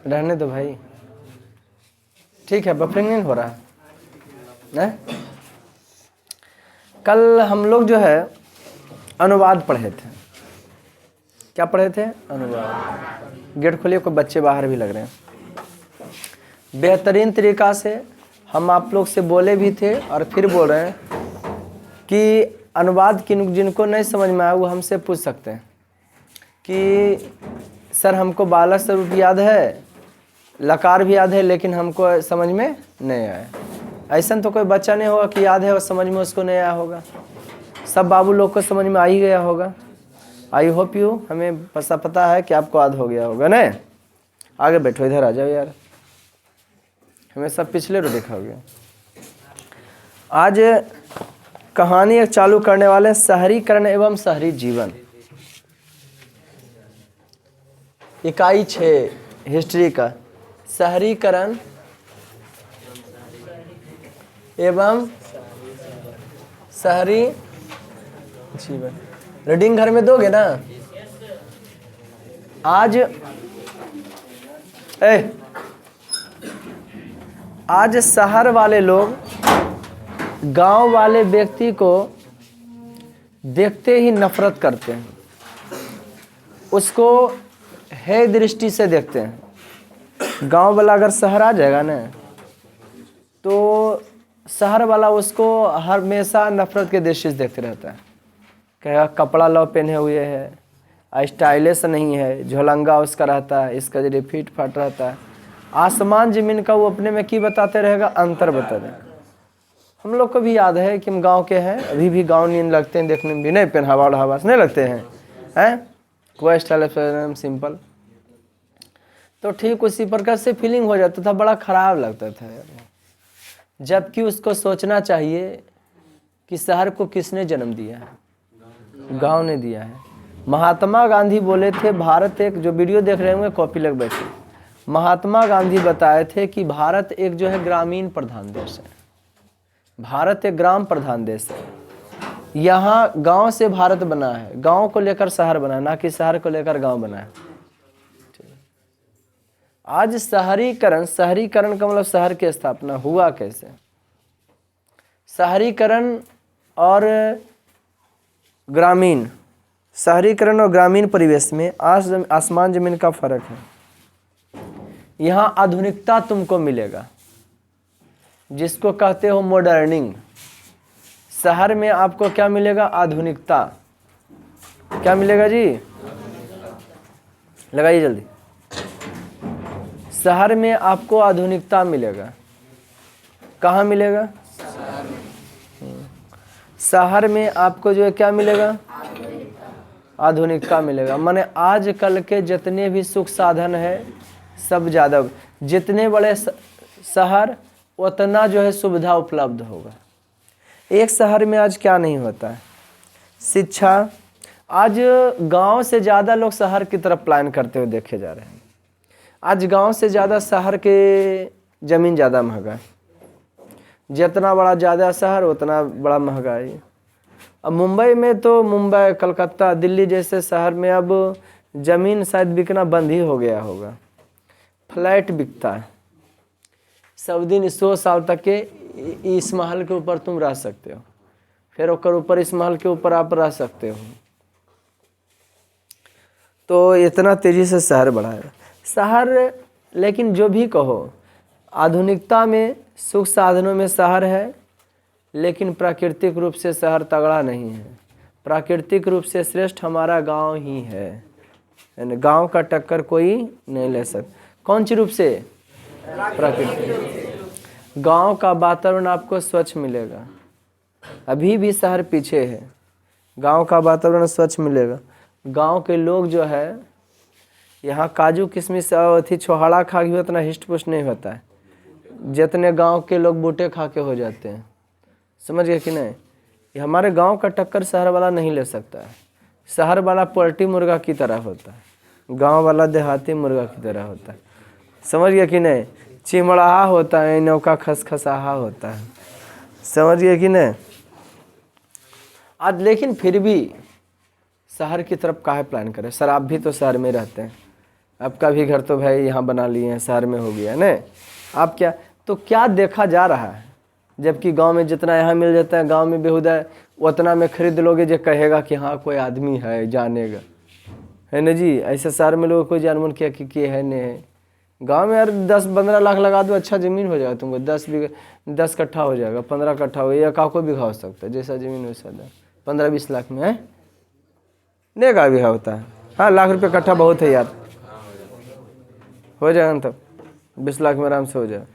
रहने दो भाई, ठीक है, बफरिंग नहीं हो रहा है। कल हम लोग जो है अनुवाद पढ़े थे। क्या पढ़े थे? अनुवाद। गेट खोलिए, कोई बच्चे बाहर भी लग रहे हैं। बेहतरीन तरीका से हम आप लोग से बोले भी थे और फिर बोल रहे हैं कि अनुवाद जिनको नहीं समझ में आया वो हमसे पूछ सकते हैं कि सर हमको 12 स्वरूप याद है, लकार भी याद है, लेकिन हमको समझ में नहीं आया। ऐसा तो कोई बच्चा नहीं होगा कि याद है और समझ में उसको नहीं आया होगा। सब बाबू लोग को समझ में आ ही गया होगा। आई होप यू, हमें पता है कि आपको याद हो गया होगा ना। आगे बैठो, इधर आ जाओ यार, हमें सब पिछले रो देखा हो गया। आज कहानी एक चालू करने वाले शहरीकरण एवं शहरी जीवन, इकाई 6 हिस्ट्री का, शहरीकरण एवं शहरी जीवन। रीडिंग घर में दोगे ना? आज शहर वाले लोग गांव वाले व्यक्ति को देखते ही नफरत करते हैं, उसको हे दृष्टि से देखते हैं। गांव वाला अगर शहर आ जाएगा ना तो शहर वाला उसको हमेशा नफरत के दृष्टि से देखते रहता है। कहेगा कपड़ा लो पहने हुए है, स्टाइलिश नहीं है, झोलंगा उसका रहता है, इसका जो फीट फाट रहता है। आसमान जमीन का वो अपने में की बताते रहेगा, अंतर बता देगा। हम लोग को भी याद है कि हम गांव के हैं, अभी भी गांव नींद लगते हैं, देखने में भी नहीं पहनावा ओढ़ावा नहीं लगते हैं कोई स्टाइल सिंपल। तो ठीक उसी प्रकार से फीलिंग हो जाता था, बड़ा खराब लगता था यार। जबकि उसको सोचना चाहिए कि शहर को किसने जन्म दिया है? गांव ने दिया है। महात्मा गांधी बोले थे, भारत एक, जो वीडियो देख रहे होंगे कॉपी लग बैठे, महात्मा गांधी बताए थे कि भारत एक जो है ग्रामीण प्रधान देश है। भारत एक ग्राम प्रधान देश है। यहाँ गांव से भारत बना है, गांव को लेकर शहर बना है, ना कि शहर को लेकर गांव बना है। आज शहरीकरण का मतलब शहर की स्थापना हुआ कैसे? शहरीकरण और ग्रामीण, शहरीकरण और ग्रामीण परिवेश में आसमान जमीन का फर्क है। यहाँ आधुनिकता तुमको मिलेगा, जिसको कहते हो मॉडर्निंग। शहर में आपको क्या मिलेगा? आधुनिकता। क्या मिलेगा जी? लगाइए जल्दी। शहर में आपको आधुनिकता मिलेगा। कहाँ मिलेगा? शहर में आपको जो है क्या मिलेगा? आधुनिकता मिलेगा। माने आजकल के जितने भी सुख साधन है सब ज़्यादा, जितने बड़े शहर उतना जो है सुविधा उपलब्ध होगा। एक शहर में आज क्या नहीं होता है? शिक्षा। आज गांव से ज़्यादा लोग शहर की तरफ प्लान करते हुए देखे जा रहे हैं। आज गांव से ज़्यादा शहर के ज़मीन ज़्यादा महंगा है। जितना बड़ा ज़्यादा शहर उतना बड़ा महंगाई। अब मुंबई में तो, मुंबई, कलकत्ता, दिल्ली जैसे शहर में अब ज़मीन शायद बिकना बंद ही हो गया होगा। फ्लैट बिकता है। 100 दिन 100 साल तक के इस महल के ऊपर तुम रह सकते हो, फिर ओकर ऊपर इस महल के ऊपर आप रह सकते हो। तो इतना तेज़ी से शहर बढ़ा है। शहर, लेकिन जो भी कहो, आधुनिकता में, सुख साधनों में शहर है, लेकिन प्राकृतिक रूप से शहर तगड़ा नहीं है। प्राकृतिक रूप से श्रेष्ठ हमारा गांव ही है। गांव का टक्कर कोई नहीं ले सकता। कौन सी रूप से? प्राकृतिक। गांव का वातावरण आपको स्वच्छ मिलेगा। अभी भी शहर पीछे है, गांव का वातावरण स्वच्छ मिलेगा। गांव के लोग जो है, यहाँ काजू किशमिश अथी छोहाड़ा खा के उतना हिस्ट पुष्ट नहीं होता है जितने गांव के लोग बूटे खा के हो जाते हैं। समझ गए कि नहीं? ये हमारे गांव का टक्कर शहर वाला नहीं ले सकता है। शहर वाला पोल्ट्री मुर्गा की तरह होता है, गांव वाला देहाती मुर्गा की तरह होता है। समझ गए कि नहीं? चिमड़ाहा होता है, नौका खसखसाहा होता है। समझ गए कि नहीं? आज लेकिन फिर भी शहर की तरफ काहे प्लान करें? सर आप भी तो शहर में रहते हैं, आपका भी घर तो भाई यहाँ बना लिए हैं, शहर में हो गया ना। आप क्या देखा जा रहा है, जबकि गांव में जितना यहाँ मिल जाता है, गांव में बेहुदा है, उतना में खरीद लोगे जो कहेगा कि हाँ कोई आदमी है जानेगा, है ना जी। ऐसे शहर में लोग कोई जानवर क्या है नहीं है। गांव में यार 10-15 लाख लगा दो, अच्छा ज़मीन हो जाएगा तुमको, 10 कट्ठा हो जाएगा, 15 कट्ठा हो, या को बीघा हो सकता है, जैसा ज़मीन वैसा 15-20 लाख में है नहीं का बीघा होता है। हाँ, लाख रुपये कट्ठा बहुत है यार, हो जाएगा ना, तब 20 लाख में आराम से हो जाएगा।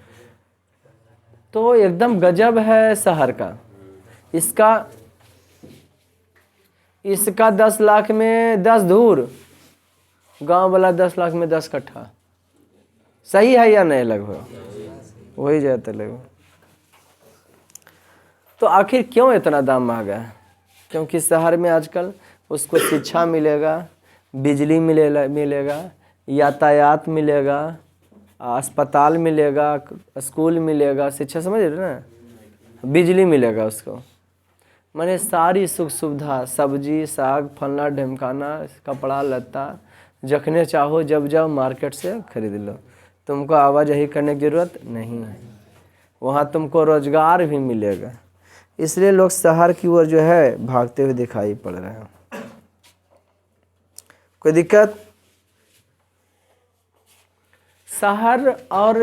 तो एकदम गजब है शहर का। इसका 10 लाख में 10 धूर, गांव वाला 10 लाख में 10 कट्ठा। सही है या नहीं? लगभग वही जाता लगभग। तो आखिर क्यों इतना दाम महंगा है? क्योंकि शहर में आजकल उसको शिक्षा मिलेगा, बिजली मिलेगा, यातायात मिलेगा, अस्पताल मिलेगा, स्कूल मिलेगा, शिक्षा समझ रहे ना, बिजली मिलेगा उसको, माने सारी सुख सुविधा, सब्जी साग फलना ढमकाना, कपड़ा लत्ता, जखने चाहो जब जाओ मार्केट से खरीद लो, तुमको आवाजाही करने की ज़रूरत नहीं है। वहाँ तुमको रोजगार भी मिलेगा। इसलिए लोग शहर की ओर जो है भागते हुए दिखाई पड़ रहे हैं। कोई दिक्कत? शहर और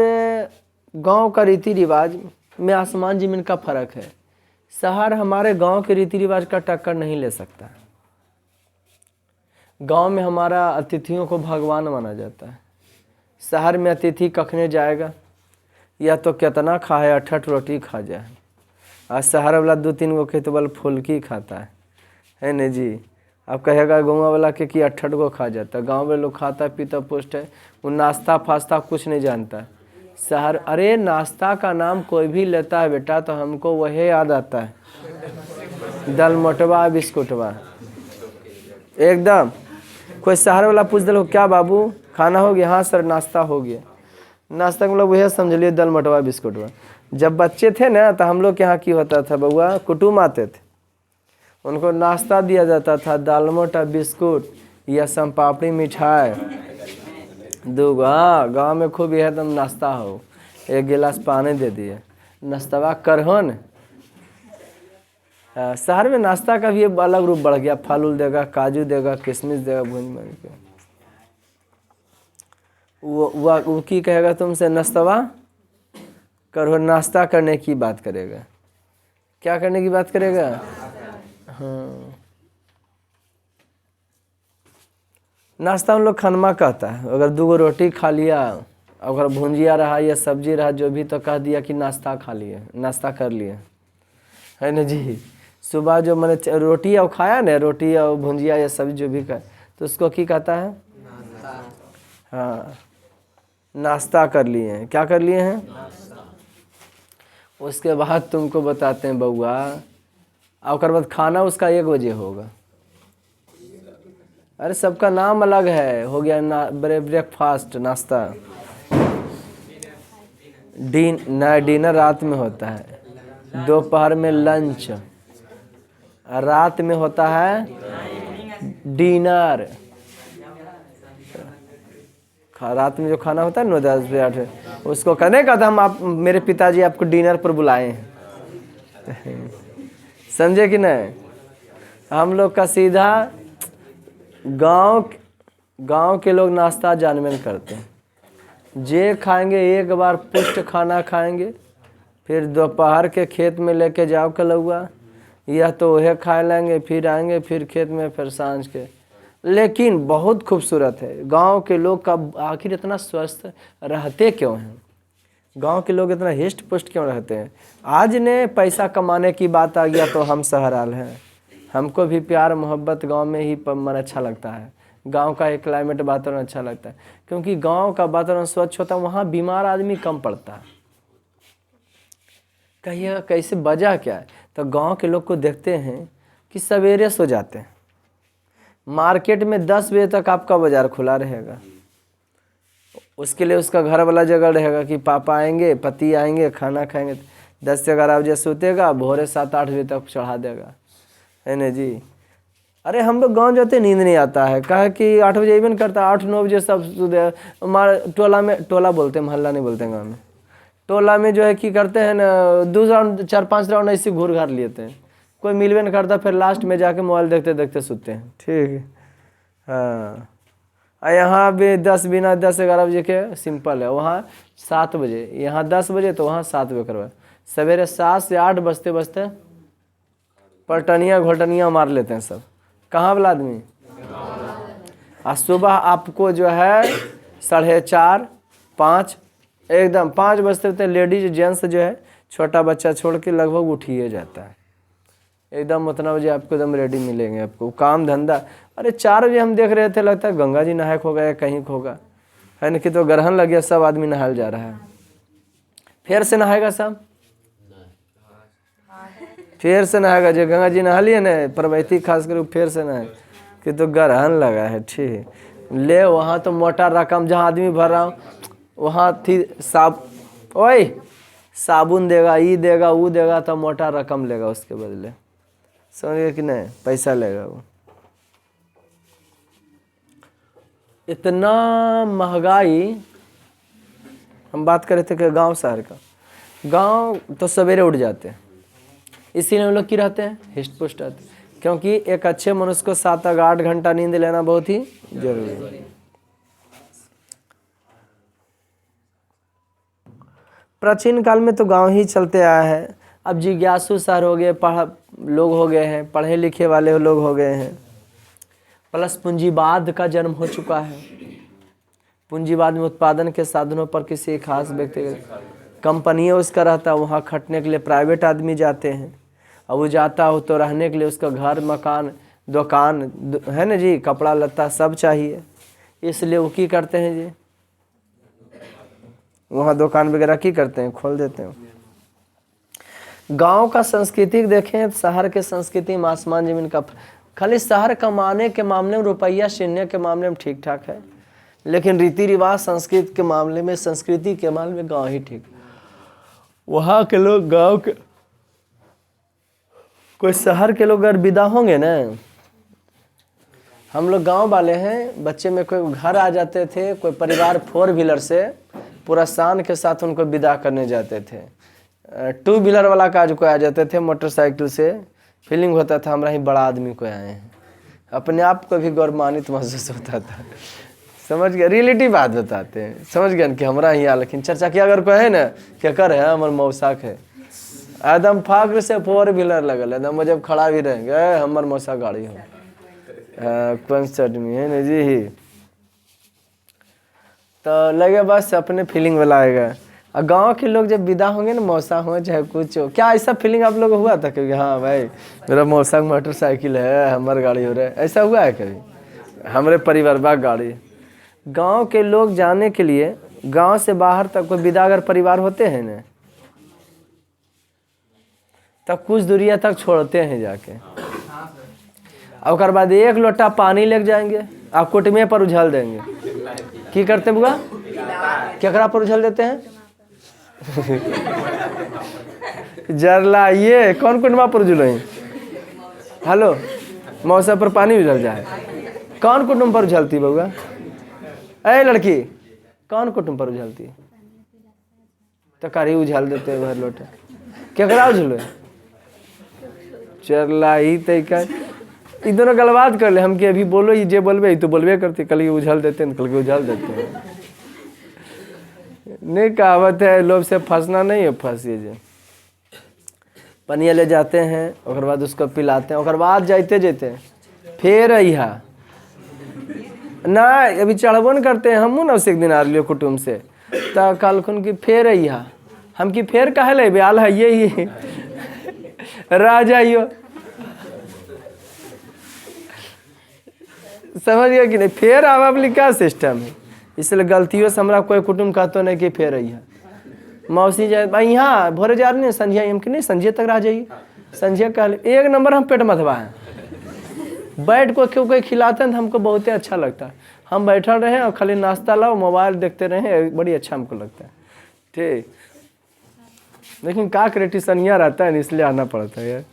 गांव का रीति रिवाज में आसमान ज़मीन का फ़र्क है। शहर हमारे गांव के रीति रिवाज का टक्कर नहीं ले सकता। गांव में हमारा अतिथियों को भगवान माना जाता है। शहर में अतिथि कखने जाएगा, या तो कितना खाए 8 रोटी खा जाए। आज शहर वाला 2-3 गो खेत वाला फुल्की खाता है नहीं जी। अब कहेगा गाँव वाला के कि 8 गो खा जाता है। गाँव में लोग खाता पीता पुष्ट है, वो नाश्ता फास्ता कुछ नहीं जानता है। शहर, अरे नाश्ता का नाम कोई भी लेता है बेटा तो हमको वही याद आता है, दाल मोटवा बिस्कुटवा एकदम। कोई शहर वाला पूछ दो क्या बाबू खाना हो गया? हाँ सर नाश्ता हो गया। नाश्ता मतलब वही समझ लिए दाल मोटवा बिस्कुटवा। जब बच्चे थे ना तो हम लोग के यहाँ की होता था, बउआ कुटुम आते थे, उनको नाश्ता दिया जाता था, दाल मोटा बिस्कुट या सम पापड़ी मिठाई 2 गो। हाँ गाँव में खूब यह एकदम नाश्ता हो, 1 गिलास पानी दे दिए, नाश्तवा करहो न। शहर में नाश्ता का भी अलग रूप बढ़ गया, फल उल देगा, काजू देगा, किशमिश देगा भून भून के। वो की कहेगा तुमसे नाश्तवा करो, नाश्ता करने की बात करेगा। क्या करने की बात करेगा? हाँ, नाश्ता हम लोग खनमा कहता है। अगर 2 गो रोटी खा लिया, अगर भुंजिया रहा या सब्जी रहा जो भी, तो कह दिया कि नाश्ता खा लिए, नाश्ता कर लिए, है ना जी। सुबह जो मैंने रोटी और खाया ना, रोटी और भुंजिया या सब्जी जो भी खाए, तो उसको की कहता है? हाँ, नाश्ता कर लिए हैं। क्या कर लिए हैं? उसके बाद तुमको बताते हैं बउआ, और बाद खाना उसका 1 बजे होगा। अरे सबका नाम अलग है, हो गया ब्रेकफास्ट नाश्ता, डिनर रात में होता है, दोपहर में लंच, रात में होता है डिनर। रात में जो खाना होता है 9-10 बजे 8, उसको कहने का था आप मेरे पिताजी आपको डिनर पर बुलाए हैं। समझे कि नहीं? हम लोग का सीधा गांव के लोग नाश्ता जानबे करते हैं। जे खाएंगे एक बार पुष्ट खाना खाएंगे, फिर दोपहर के खेत में लेके जाओ कलौआ, या तो वह खा लेंगे, फिर आएंगे फिर खेत में, फिर सांझ के। लेकिन बहुत खूबसूरत है गांव के लोग का। आखिर इतना स्वस्थ रहते क्यों हैं? गांव के लोग इतना हिष्ट पुष्ट क्यों रहते हैं? आज ने पैसा कमाने की बात आ गया तो हम शहर आल हैं। हमको भी प्यार मोहब्बत गांव में ही मन अच्छा लगता है। गांव का एक क्लाइमेट वातावरण अच्छा लगता है, क्योंकि गांव का वातावरण स्वच्छ होता है, वहाँ बीमार आदमी कम पड़ता है। कहिएगा कैसे, वजह क्या है? तो गांव के लोग को देखते हैं कि सवेरे सो जाते हैं, मार्केट में 10 बजे तक आपका बाज़ार खुला रहेगा। उसके लिए उसका घर वाला जगह रहेगा कि पापा आएंगे, पति आएंगे, खाना खाएंगे। 10 से 11 बजे सोतेगा, भोरे 7-8 बजे तक चढ़ा देगा, है ना जी। अरे हम लोग गांव जाते नींद नहीं आता है, कहा कि 8 बजे इवन करता, 8-9 बजे सब हमारे टोला में, टोला बोलते हैं मोहल्ला नहीं बोलते हैं गाँव में, टोला में जो है कि करते हैं ना 2 राउंड 4-5 राउंड ऐसे घूर घार लेते हैं, कोई मिलवे नहीं करता, फिर लास्ट में जाके मोबाइल देखते देखते सोते हैं। ठीक है, हाँ। यहाँ भी 10 बिना 10-11 बजे के सिंपल है, वहाँ 7 बजे, यहाँ 10 बजे तो वहाँ 7 बजे करवा, सवेरे 7 से 8 बजते बजते पलटनिया घोटनिया मार लेते हैं सब। कहाँ वाला आदमी? आज सुबह आपको जो है 4:30-5 एकदम 5 बजते बजते लेडीज जेंट्स जो है छोटा बच्चा छोड़ के लगभग उठिए जाता है, एकदम उतना बजे आपको एकदम रेडी मिलेंगे आपको, काम धंधा। अरे 4 बजे हम देख रहे थे, लगता है गंगा जी नहायक होगा या कहीं होगा, है ना, कि तो ग्रहण लग गया, सब आदमी नहाल जा रहा है। फिर से नहाएगा सब, फिर से नहाएगा, जो गंगा जी नहा लिए ना प्रवैती खास कर फिर से नहाए कि तो ग्रहण लगा है। ठीक ले, वहाँ तो मोटा रकम जहाँ आदमी भर रहा हूँ वहाँ थी ओए साबुन देगा, ये देगा, वो देगा, तो मोटा रकम लेगा उसके बदले, समझिए कि नहीं, पैसा लेगा वो। इतना महंगाई, हम बात कर रहे थे कि गांव शहर का, गांव तो सवेरे उठ जाते हैं, इसीलिए हम लोग की रहते हैं हिस्ट पुष्ट रहते हैं, क्योंकि एक अच्छे मनुष्य को 7-8 घंटा नींद लेना बहुत ही जरूरी है। प्राचीन काल में तो गांव ही चलते आया है, अब जिज्ञासु शहर हो गए, लोग हो गए हैं, पढ़े लिखे वाले लोग हो गए हैं, प्लस पूंजीवाद का जन्म हो चुका है। पूंजीवाद में उत्पादन के साधनों पर किसी खास व्यक्ति कंपनियाँ उसका रहता है, वहाँ खटने के लिए प्राइवेट आदमी जाते हैं, और वो जाता हो तो रहने के लिए उसका घर मकान दुकान है ना जी, कपड़ा लत्ता सब चाहिए, इसलिए वो की करते हैं जी, वहाँ दुकान वगैरह की करते हैं, खोल देते हैं। गांव का संस्कृति देखें, शहर के संस्कृति में आसमान जमीन का, खाली शहर कमाने के मामले में, रुपया सीनने के मामले में ठीक ठाक है, लेकिन रीति रिवाज संस्कृति के मामले में, संस्कृति के मामले में गांव ही ठीक। वहाँ के लोग गांव के, कोई शहर के लोग अगर विदा होंगे ना, हम लोग गांव वाले हैं, बच्चे में कोई घर आ जाते थे, कोई परिवार 4 व्हीलर से पूरा शान के साथ उनको विदा करने जाते थे, 2 व्हीलर वाला का जो कोई आ जाते थे मोटरसाइकिल से, फीलिंग होता था हमारा ही बड़ा आदमी को आए हैं, अपने आप को भी गौरवान्वित महसूस होता था। समझ गया, रियलिटी बात बताते हैं, समझ गया कि हमारा ही आ, लेकिन चर्चा किया अगर कोई है ना क्या कर है, हमारे मौसाक है, एकदम फाक्र से 4 व्हीलर लगल, एकदम जब खड़ा भी रहेंगे हमारे मौसा गाड़ी हो कंसर्ट में, है ना जी, तो लगे बस अपने फीलिंग वाला आएगा। और गांव के लोग जब विदा होंगे ना, मौसा हो चाहे कुछ हो, क्या ऐसा फीलिंग आप लोग हुआ था कभी? हाँ भाई मेरा मौसा मोटरसाइकिल है, हमारी गाड़ी हो रहा है, ऐसा हुआ है कभी? हमारे परिवार बा गाड़ी। गांव के लोग जाने के लिए गांव से बाहर तक कोई विदा अगर परिवार होते हैं ना, तब कुछ दूरिया तक छोड़ते हैं जाके, और बाद 1 लोटा पानी लेके जाएंगे, आप कुटमे पर उछल देंगे। की करते बुआ, केकरा पर उछल देते हैं? जरला ये कौन कुटुम्बा पर उछलो? हेलो, मौसा पर पानी उछल जाए, कौन कुटुम्ब पर उछलती बउआ? ए लड़की, कौन कुटुम्ब पर उछलती? तो कारी उछल देते हैं भर लोटा, केकरा उछलो? चरला ही तैका, ई दोनों गलबात कर ले हम कि अभी बोलो, ये जे बोलबे तो बोलबे करते, कल के उछल देते हैं, कल के उछल देते हैं। नहीं, कहावत है लोभ से फंसना नहीं है, फंसिए जे। पनिया ले जाते हैं, और बाद उसको पिलाते हैं, और बाद जाते जाते फिर अहा ना, अभी चढ़बो न करते हैं, हमू ना एक दिन आ रही कुटुम्ब से, तो कल खुन की फेर अहा, हम की फेर कहे ले ब्याल है ये रह जाइयो, समझ गया कि नहीं? फेर आवा क्या सिस्टम है, इसलिए गलतियों से हमारा कोई कुटुम्ब कहते नहीं कि फेर अहा, मौसी जाए यहाँ भोरे जा रही संझिया, हम कि नहीं संझिया तक रह जाइए, संझिया कह 1 नंबर हम पेट मथवा हैं, बैठ को क्यों कोई खिलाते हैं तो हमको बहुत ही अच्छा लगता है, हम बैठल रहे और खाली नाश्ता लाओ, मोबाइल देखते रहे, बड़ी अच्छा हमको लगता है। ठीक, लेकिन का क्रिटिसनिया रहता है, इसलिए आना पड़ता है यार।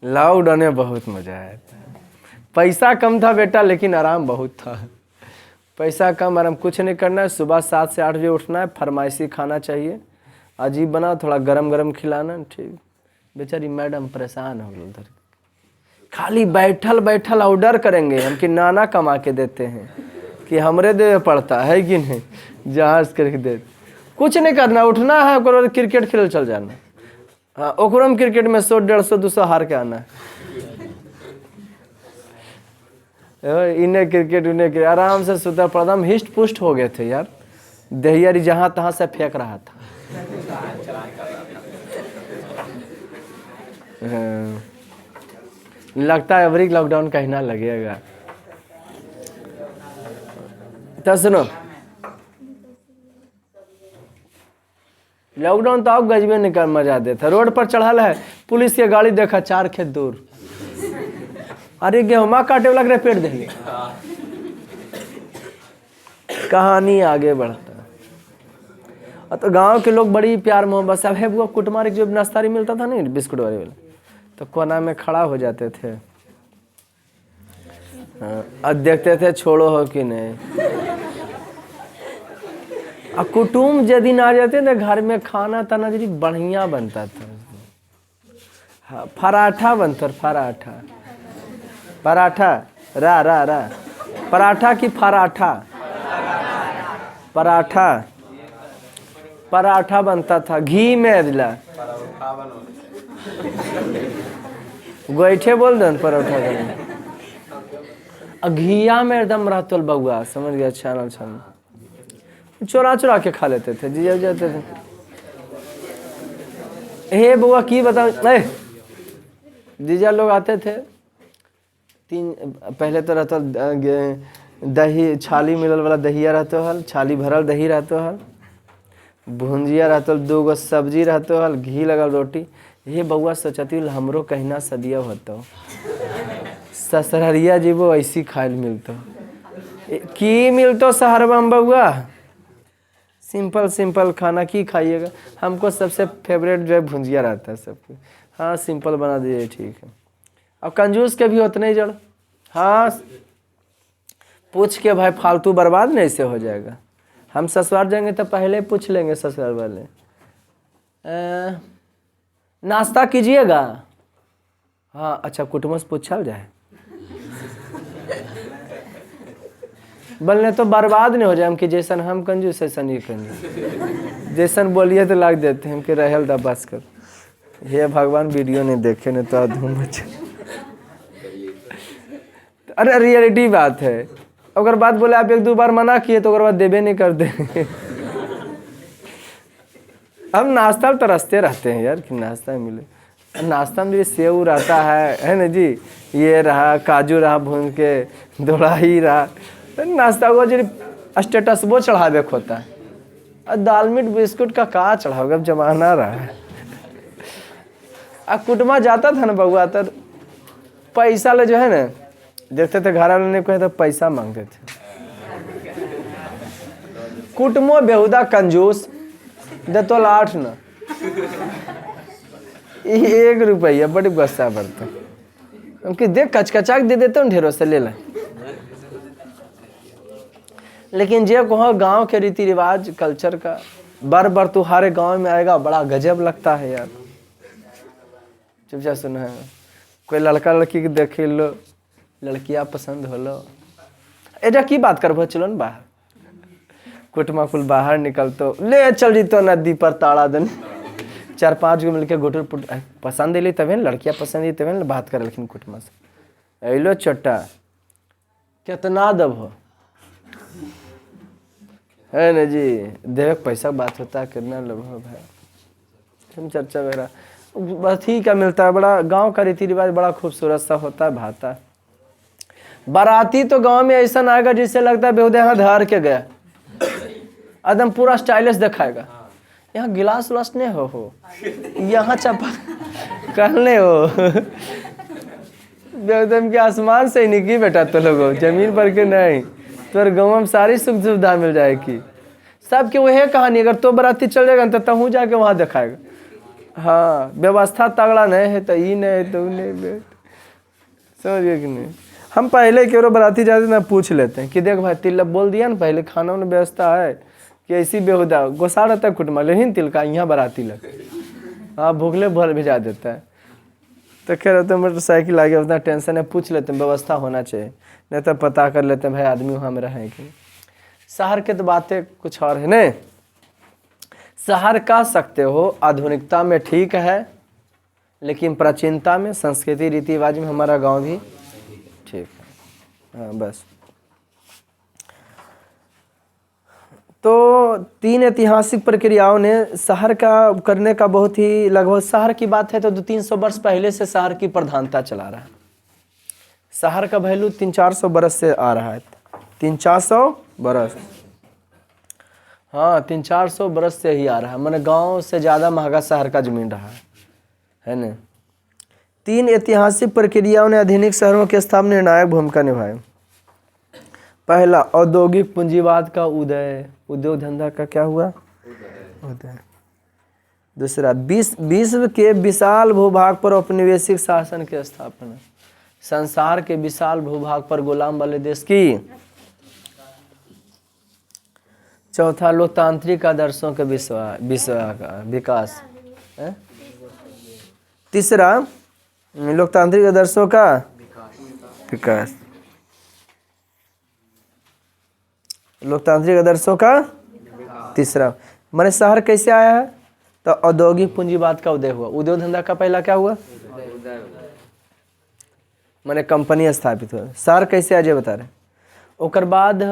लॉकडाउन में बहुत मजा आया था। पैसा कम था बेटा, लेकिन आराम बहुत था। पैसा कम, आराम, कुछ नहीं करना है, सुबह 7 से 8 बजे उठना है, फरमाइशी खाना चाहिए, अजीब बना, थोड़ा गरम गरम खिलाना, ठीक। बेचारी मैडम परेशान हो गई उधर, खाली बैठल बैठल ऑर्डर करेंगे हम कि नाना कमा के देते हैं कि हमरे दे पड़ता है कि नहीं, जहाज करके दे। कुछ नहीं करना, उठना है, ओकर क्रिकेट खेल चल जाना। हाँ, ओकरम क्रिकेट में 100, 150, 200 हार के आना है। इन्हें क्रिकेट, उन्हें क्रिकेट, आराम से सुता पड़ा। हम हिस्ट पुष्ट हो गए थे यार, दहियारी जहाँ तहाँ से फेंक रहा था। लगता है अवरी लॉकडाउन कहीं ना लगेगा। तो सुनो, लॉकडाउन तो आप गजबे निकल मजा देता। रोड पर चढ़ल है, पुलिस की गाड़ी देखा 4 खेत दूर, अरे गेहूं काटे लग रहे, पेट देंगे। कहानी आगे बढ़ता। और तो गांव के लोग बड़ी प्यार मोहब्बत से, है वो कुटमार जो नाश्ता मिलता था नहीं, बिस्कुट वाले वाला, तो कोना में खड़ा हो जाते थे। अब देखते थे छोड़ो हो कि नहीं। अब कुटुम्ब जिस दिन आ जाते थे घर में, खाना ताना जी बढ़िया बनता था। हाँ, पराठा बनता, पराठा, पराठा, रा रा रा, पराठा की पराठा, पराठा, पराठा बनता था घी में अदला, गोईठे बोल दन पराठा घिया में एकदम रहतल बउआ, समझ गया, छानल छानल, चोरा चोरा के खा लेते थे, जिया जाते थे। हे बउआ की बताओ, जीजा लोग आते थे, 3 पहले तो रहता दही, छाली मिलल वाला दहिया रहते हल, छाली भरल दही रहते हल, भुंजिया रहते, 2 गो सब्जी रहते हल, घी लगल रोटी। हे बउआ सोचती हमरो कहीं सदिया होता, ससुररिया जीवो ऐसी खाइल मिलतो की मिलतो शहरवा में बउआ, सिंपल सिंपल खाना की खाइएगा। हमको सबसे फेवरेट जो है भुंजिया रहता है सबको। हाँ सिंपल बना दीजिए, ठीक है। अब कंजूस के भी उतने ही जड़, हाँ पूछ के भाई फालतू बर्बाद नहीं से हो जाएगा। हम ससुराल जाएंगे तो पहले पूछ लेंगे ससुराल वाले, नाश्ता कीजिएगा, हाँ अच्छा कुटुम्ब से पूछल जाए, बोलने तो बर्बाद नहीं हो जाए हम कि जैसन हम कंजूस ऐसा नहीं कंजूस, जैसन बोलिए तो लाग देते हैं कि रहल दा बस कर। हे भगवान वीडियो नहीं देखे नहीं तो धूम मचे। अरे रियलिटी बात है, अगर बात बोले आप 1-2 बार मना किए तो अगर बात देबे नहीं करते। हम नाश्ता तरसते रहते हैं यार कि नाश्ता मिले। नाश्ता में सेव रहता है ना जी, ये रहा काजू रहा भून के, दौड़ाई रहा, नाश्ता हुआ जो स्टेटस वो चढ़ावे होता है। और दाल मीट बिस्कुट का कहाँ चढ़ाओगे, अब जमाना रहा है। अब कुटुम्ब जाता था ना बउआ, तो पैसा ले जो है ना, देखते थे घर वाले ने कहे तो पैसा मांगते थे। कुटुम्बो बेहुदा कंजूस, दे तो 8 न 1 रुपया, बड़ी गुस्सा बढ़ता, उनकी देख कचकचा दे देते हैं ढेरों से ले लें। लेकिन जे कहो गांव के रीति रिवाज कल्चर का, बार तुम्हारे गांव में आएगा, बड़ा गजब लगता है यार। चुपचाप सुना है, कोई लड़का लड़की के देखे लो, लड़कियां पसंद हो लो, एजा की बात करबो, चलो न बाहर। कुटुम्ब कुल बाहर निकल तो ले चल जी तो नदी पर ताड़ा दिन 4-5 गो मिलके घुटुर पुट पसंद अली तबे न, लड़कियां पसंद अली तबे न बात कर लेकिन कुटुम्ब से अलो चट्टा कितना दबो है ना जी, देख पैसा बात होता है, कितना लगभग भाई हम चर्चा वगैरह बस ठीक है मिलता है। बड़ा गांव का रीति रिवाज बड़ा खूबसूरत सा होता है, भाता है। बाराती तो गांव में ऐसा आएगा जिससे लगता है बेहुदे यहाँ धार के गया, एकदम पूरा स्टाइलिश दिखाएगा। यहाँ गिलास उलास नहीं हो यहाँ चपा कहने हो बेहुदम के आसमान से ही निकी बेटा, तो लोगों जमीन पर के नहीं, तो गाँव में सारी सुख सुविधा मिल जाएगी। सबके वही कहानी, अगर तो बाराती चल जाएगा तो तहूँ जाके वहाँ दिखाएगा। हाँ, व्यवस्था तगड़ा नहीं है तो ये नहीं है तो नहीं, समझ गए कि नहीं। हम पहले क्यों बाराती जाते ना पूछ लेते हैं कि देख भाई तिल बोल दिया ना पहले खाना में व्यवस्था है कि ऐसी बेहुदा गोसा रहता है कुटुम्बा लेकिन तिल का यहाँ बाराती लग, हाँ भूखले भर भिजा देता है। तो कह रहे थे मोटरसाइकिल आ गया उतना टेंशन है, पूछ लेते हैं व्यवस्था होना चाहिए, नहीं तो पता कर लेते हैं भाई आदमी वहाँ में रहें कि। शहर के तो बातें कुछ और है नहीं। शहर कह सकते हो आधुनिकता में ठीक है, लेकिन प्राचीनता में संस्कृति रीति रिवाज में हमारा गांव भी ठीक है। हाँ बस। तो 3 ऐतिहासिक प्रक्रियाओं ने शहर का करने का बहुत ही लगभग, शहर की बात है तो 200-300 वर्ष पहले से शहर की प्रधानता चला रहा है। शहर का वैल्यू 300-400 बरस से आ रहा है, 300-400 बरस, हाँ 300-400 बरस से ही आ रहा है। मैंने गांव से ज़्यादा महंगा शहर का ज़मीन रहा है ना। 3 ऐतिहासिक प्रक्रियाओं ने आधुनिक शहरों के स्थापना में निर्णायक भूमिका निभाई। पहला, औद्योगिक पूंजीवाद का उदय, उद्योग धंधा का क्या हुआ उदय। दूसरा, विश्व के विशाल भूभाग पर औपनिवेशिक शासन की स्थापना, संसार के विशाल भूभाग पर गुलाम वाले देश की। चौथा, लोकतांत्रिक आदर्शों के विकास। तीसरा, लोकतांत्रिक आदर्शों का विकास, लोकतांत्रिक आदर्शों का तीसरा। माने शहर कैसे आया है तो औद्योगिक पूंजीवाद का उदय हुआ। उद्योग धंधा का पहला क्या हुआ, माने कंपनी स्थापित हुआ। शहर कैसे आज बता रहे। ओकर बाद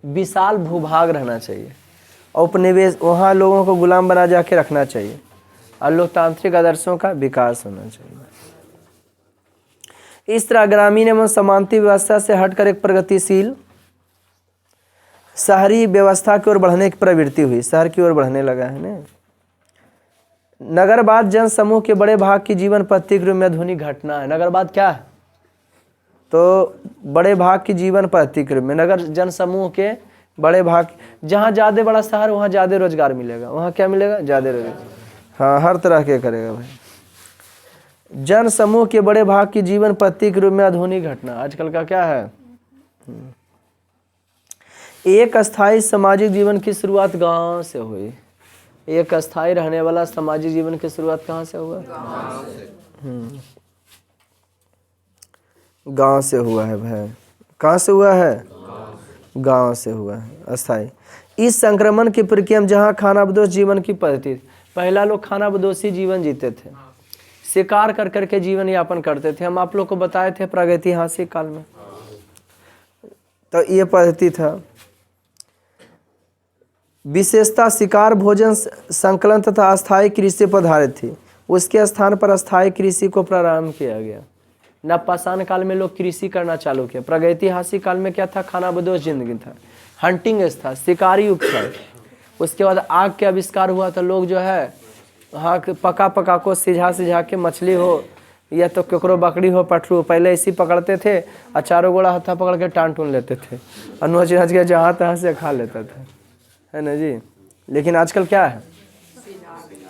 विशाल भूभाग रहना चाहिए, औपनिवेश वहाँ लोगों को गुलाम बना जाके रखना चाहिए, और लोकतांत्रिक आदर्शों का विकास होना चाहिए। इस तरह ग्रामीण एवं समांती व्यवस्था से हटकर एक प्रगतिशील शहरी व्यवस्था की ओर बढ़ने की प्रवृत्ति हुई, शहर की ओर बढ़ने लगा है ना। नगरवाद जन समूह के बड़े भाग की जीवन पद्धति के रूप में आधुनिक घटना है। नगरवाद क्या है तो बड़े भाग की जीवन पद्धति के रूप में, नगर जन समूह के बड़े भाग, जहाँ ज़्यादा बड़ा शहर वहाँ ज़्यादा रोजगार मिलेगा, वहाँ क्या मिलेगा ज़्यादा रोजगार, हाँ हर तरह के करेगा भाई। जन समूह के बड़े भाग की जीवन पद्धति के रूप में आधुनिक घटना आजकल का क्या है। एक अस्थायी सामाजिक जीवन की शुरुआत गांव से हुई। एक अस्थायी रहने वाला सामाजिक जीवन की शुरुआत कहाँ से हुआ, गांव से हुआ है भाई। कहाँ से हुआ है, गांव से हुआ है अस्थायी। इस संक्रमण की प्रक्रिया में जहाँ खानाबदोश जीवन की पद्धति, पहला लोग खानाबदोशी जीवन जीते थे, शिकार कर करके जीवन यापन करते थे। हम आप लोग को बताए थे प्रागैतिहासिक काल में, तो ये पद्धति था। विशेषता शिकार, भोजन, संकलन तथा अस्थायी कृषि पर आधारित थी। उसके स्थान पर अस्थायी कृषि को प्रारंभ किया गया। नवपाषाण काल में लोग कृषि करना चालू किया। प्रागैतिहासिक काल में क्या था, खानाबदोश जिंदगी था, हंटिंग था, शिकारी युग था। उसके बाद आग के आविष्कार हुआ तो लोग जो है हाँ पका को सिझा के मछली हो या तो केकरो बकरी हो पटरू, पहले ऐसी पकड़ते थे और चारों गोड़ा हत्था पकड़ के टान टून लेते थे और नोच नच के जहाँ तहाँ से खा लेता था, है ना जी। लेकिन आजकल क्या है,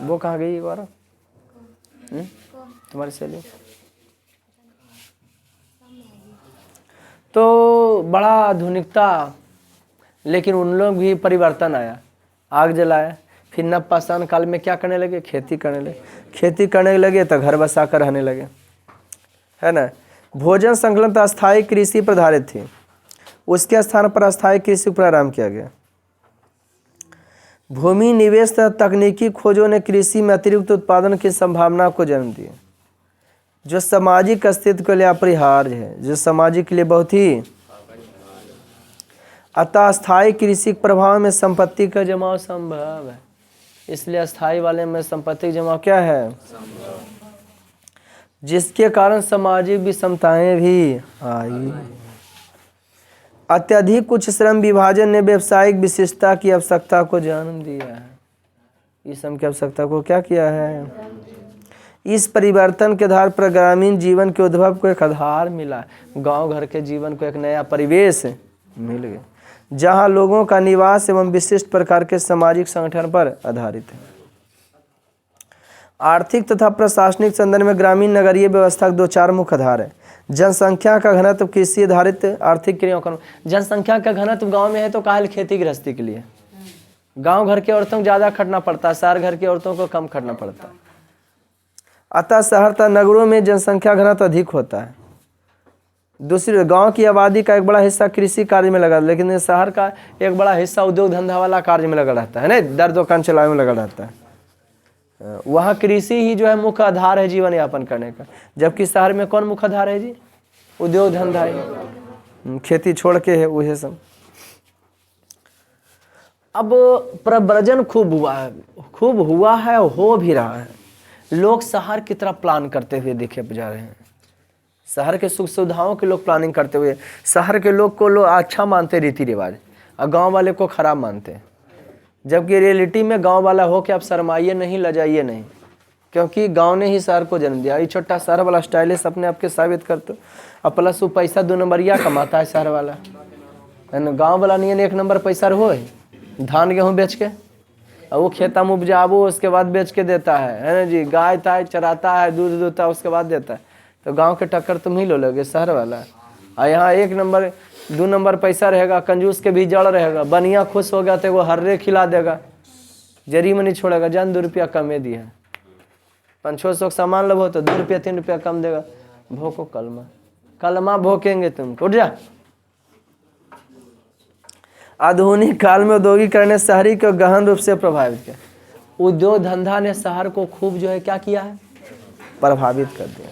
वो कहाँ गई गौरव तुम्हारी सहेली। तो बड़ा आधुनिकता, लेकिन उन लोग भी परिवर्तन आया, आग जलाया। फिर नवपाषाण काल में क्या करने लगे, खेती करने लगे तो घर बसा कर रहने लगे, है ना। भोजन संकलन तो अस्थायी कृषि पर आधारित थी, उसके स्थान पर अस्थायी कृषि प्रारंभ किया गया। भूमि निवेश तथा तकनीकी खोजों ने कृषि में अतिरिक्त उत्पादन की संभावना को जन्म दिया, जो सामाजिक अस्तित्व के लिए अपरिहार्य है, जो सामाजिक के लिए बहुत ही। अतः अस्थायी कृषि के प्रभाव में संपत्ति का जमाव संभव है, इसलिए अस्थायी वाले में संपत्ति जमाव क्या है, जिसके कारण सामाजिक विषमताएं भी आई। अत्यधिक उच्च श्रम विभाजन ने व्यावसायिक विशिष्टता की आवश्यकता को जन्म दिया है। इस श्रम की आवश्यकता को क्या किया है, इस परिवर्तन के आधार पर ग्रामीण जीवन के उद्भव को एक आधार मिला, गांव घर के जीवन को एक नया परिवेश मिल गया, जहां लोगों का निवास एवं विशिष्ट प्रकार के सामाजिक संगठन पर आधारित है। आर्थिक तथा प्रशासनिक संदर्भ में ग्रामीण नगरीय व्यवस्था के 2-4 मुख्य आधार है। जनसंख्या का घनत्व, कृषि आधारित आर्थिक क्रियाओं का। जनसंख्या का घनत्व गांव में है तो काहे खेती गृहस्थी के लिए। गांव घर की औरतों को ज़्यादा खटना पड़ता है, शहर घर की औरतों को कम खटना पड़ता है। अतः शहर तथा नगरों में जनसंख्या घनत्व अधिक होता है। दूसरी, गांव की आबादी का एक बड़ा हिस्सा कृषि कार्य में लगा, लेकिन शहर का एक बड़ा हिस्सा उद्योग धंधा वाला कार्य में लगा रहता है ना, दर दुकान चलाने में लगा रहता है। वहाँ कृषि ही जो है मुख्य आधार है जीवन यापन करने का, जबकि शहर में कौन मुख्य आधार है जी? उद्योग धंधा है, खेती छोड़ के है वही सब। अब प्रव्रजन खूब हुआ है और हो भी रहा है। लोग शहर की तरफ प्लान करते हुए देखे जा रहे हैं। शहर के सुख सुविधाओं के लोग प्लानिंग करते हुए, शहर के लोग को लोग अच्छा मानते रीति रिवाज, और गांव वाले को खराब मानते हैं। जबकि रियलिटी में गांव वाला हो कि आप शर्माइए नहीं, लजाइए नहीं, क्योंकि गांव ने ही शहर को जन्म दिया। ये छोटा शहर वाला स्टाइलिश अपने आप के साबित करते, और प्लस वो पैसा 2 नंबरिया कमाता है शहर वाला, है ना। गाँव वाला नहीं 1 नंबर पैसा रहो, धान गेहूँ बेच के, और वो खेता में उपजाबो उसके बाद बेच के देता है ना जी। गाय ताय चराता है, दूध दूहता है, उसके बाद देता है। तो गांव के टक्कर तुम ही लो लोगे शहर वाला। और यहाँ 1 नंबर 2 नंबर पैसा रहेगा, कंजूस के भी जड़ रहेगा। बनिया खुश हो गया तो वो हर्रे खिला देगा, जरी में नहीं छोड़ेगा। जान 2 रुपया कमे दिया, 500-600 सामान लो तो 2 रुपया 3 रुपया कम देगा। भोको कलमा भोकेंगे तुम, उठ जा। आधुनिक काल में औद्योगिकरण ने शहरी को गहन रूप से प्रभावित किया। उद्योग धंधा ने शहर को खूब जो है क्या किया है, प्रभावित कर दिया।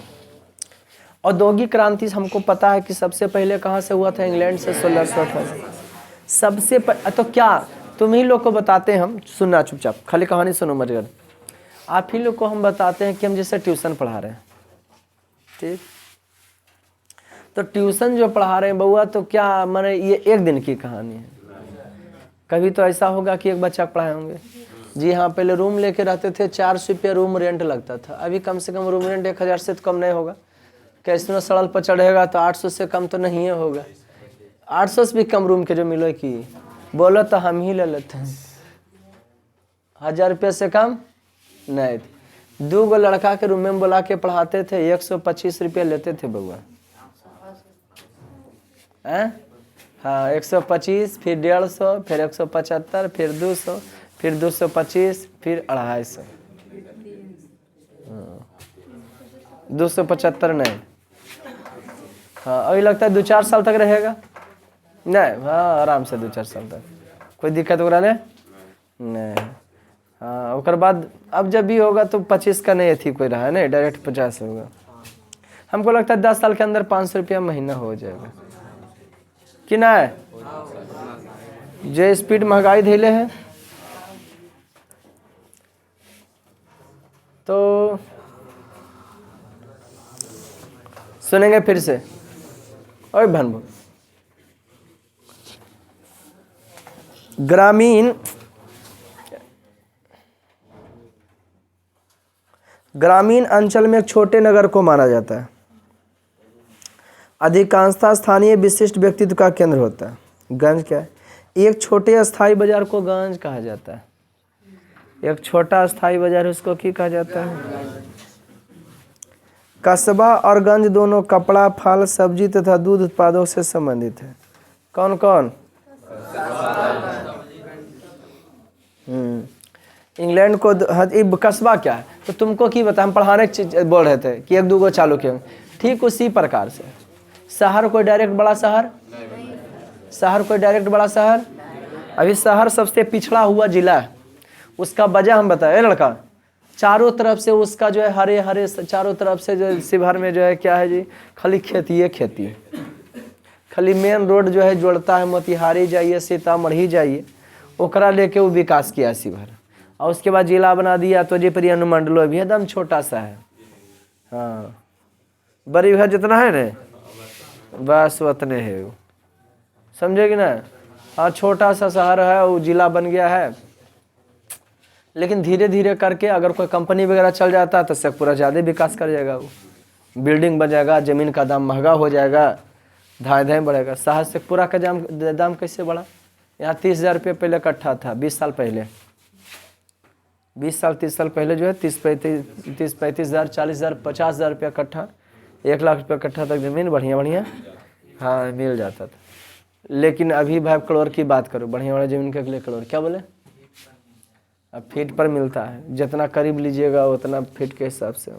औद्योगिक क्रांति हमको पता है कि सबसे पहले कहाँ से हुआ था? इंग्लैंड से 1628। सबसे तो क्या तुम ही लोग को बताते हैं हम, सुनना चुपचाप, खाली कहानी सुनो मगर। आप ही लोग को हम बताते हैं कि हम जैसे ट्यूशन पढ़ा रहे हैं, ठीक? तो ट्यूशन जो पढ़ा रहे हैं बउआ, तो क्या माने ये 1 दिन की कहानी है। कभी तो ऐसा होगा कि एक बच्चा पढ़ाए होंगे जी हाँ। पहले रूम लेके रहते थे, 400 रुपये रूम रेंट लगता था। अभी कम से कम रूम रेंट 1000 से तो कम नहीं होगा। कैसे सड़ल पर चढ़ेगा तो 800 से कम तो नहीं होगा। 800 से भी कम रूम के जो मिलो कि बोलो तो हम ही ले लेते हैं। 1000 रुपये से कम नहीं। 2 गो लड़का के रूम में बुला के पढ़ाते थे, 125 रुपये लेते थे बउआ। हाँ 125, फिर 150, फिर 175, फिर 200, फिर 225, फिर 250। 275 नहीं। हाँ अभी लगता है 2-4 साल तक रहेगा नहीं। हाँ आराम से 2-4 साल तक कोई दिक्कत हो रहा नहीं। हाँ उसके बाद अब जब भी होगा तो 25 का नहीं थी कोई रहा है नहीं, डायरेक्ट 50 होगा। हमको लगता है 10 साल के अंदर 500 रुपया महीना हो जाएगा कि ना है। जो स्पीड महंगाई धैले है तो सुनेंगे फिर से। और भानु ग्रामीण अंचल में एक छोटे नगर को माना जाता है। अधिकांशतः स्थानीय विशिष्ट व्यक्तित्व का केंद्र होता है। गंज क्या है? एक छोटे अस्थाई बाजार को गंज कहा जाता है। एक छोटा अस्थाई बाजार उसको क्या कहा जाता है? कस्बा और गंज दोनों कपड़ा, फल, सब्जी तथा दूध उत्पादों से संबंधित है। कौन कौन? इंग्लैंड को कस्बा क्या है तो तुमको की बता, हम पढ़ाने बोल रहे थे कि 1-2 गो चालू किए। ठीक उसी प्रकार से शहर कोई डायरेक्ट बड़ा शहर, शहर कोई डायरेक्ट बड़ा शहर। अभी शहर सबसे पिछड़ा हुआ जिला है। उसका वजह हम बताए लड़का, चारों तरफ से उसका जो है हरे हरे, चारों तरफ से जो शिवहर में जो है क्या है जी, खाली खेती है खेती। खाली मेन रोड जो है जोड़ता है मोतिहारी जाइए, सीतामढ़ी जाइए, ओकरा लेके वो विकास किया शिवहर। और उसके बाद जिला बना दिया तो जी पर अनुमंडलो भी एकदम छोटा सा है। हाँ बड़ी भर जितना है ना बस उतने है वो, समझे कि ना। हाँ छोटा सा शहर है, वो जिला बन गया है। लेकिन धीरे धीरे करके अगर कोई कंपनी वगैरह चल जाता है तो शेखपुरा ज़्यादा विकास कर जाएगा। वो बिल्डिंग बन जाएगा, ज़मीन का दाम महंगा हो जाएगा, धाए धाए बढ़ेगा। शहर शेखपुरा का दाम कैसे बढ़ा? यहाँ 30,000 रुपये पहले इकट्ठा था 20 साल पहले। 20 साल 30 साल पहले जो है 30-35 हज़ार 40 हज़ार 50 हज़ार रुपया कट्ठा 1 लाख रुपया कट्ठा तक ज़मीन बढ़िया बढ़िया हाँ मिल जाता था। लेकिन अभी भाई करोड़ की बात करो, बढ़िया बढ़िया ज़मीन के लिए करोड़, क्या बोले? अब फीट पर मिलता है, जितना करीब लीजिएगा उतना फीट के हिसाब से।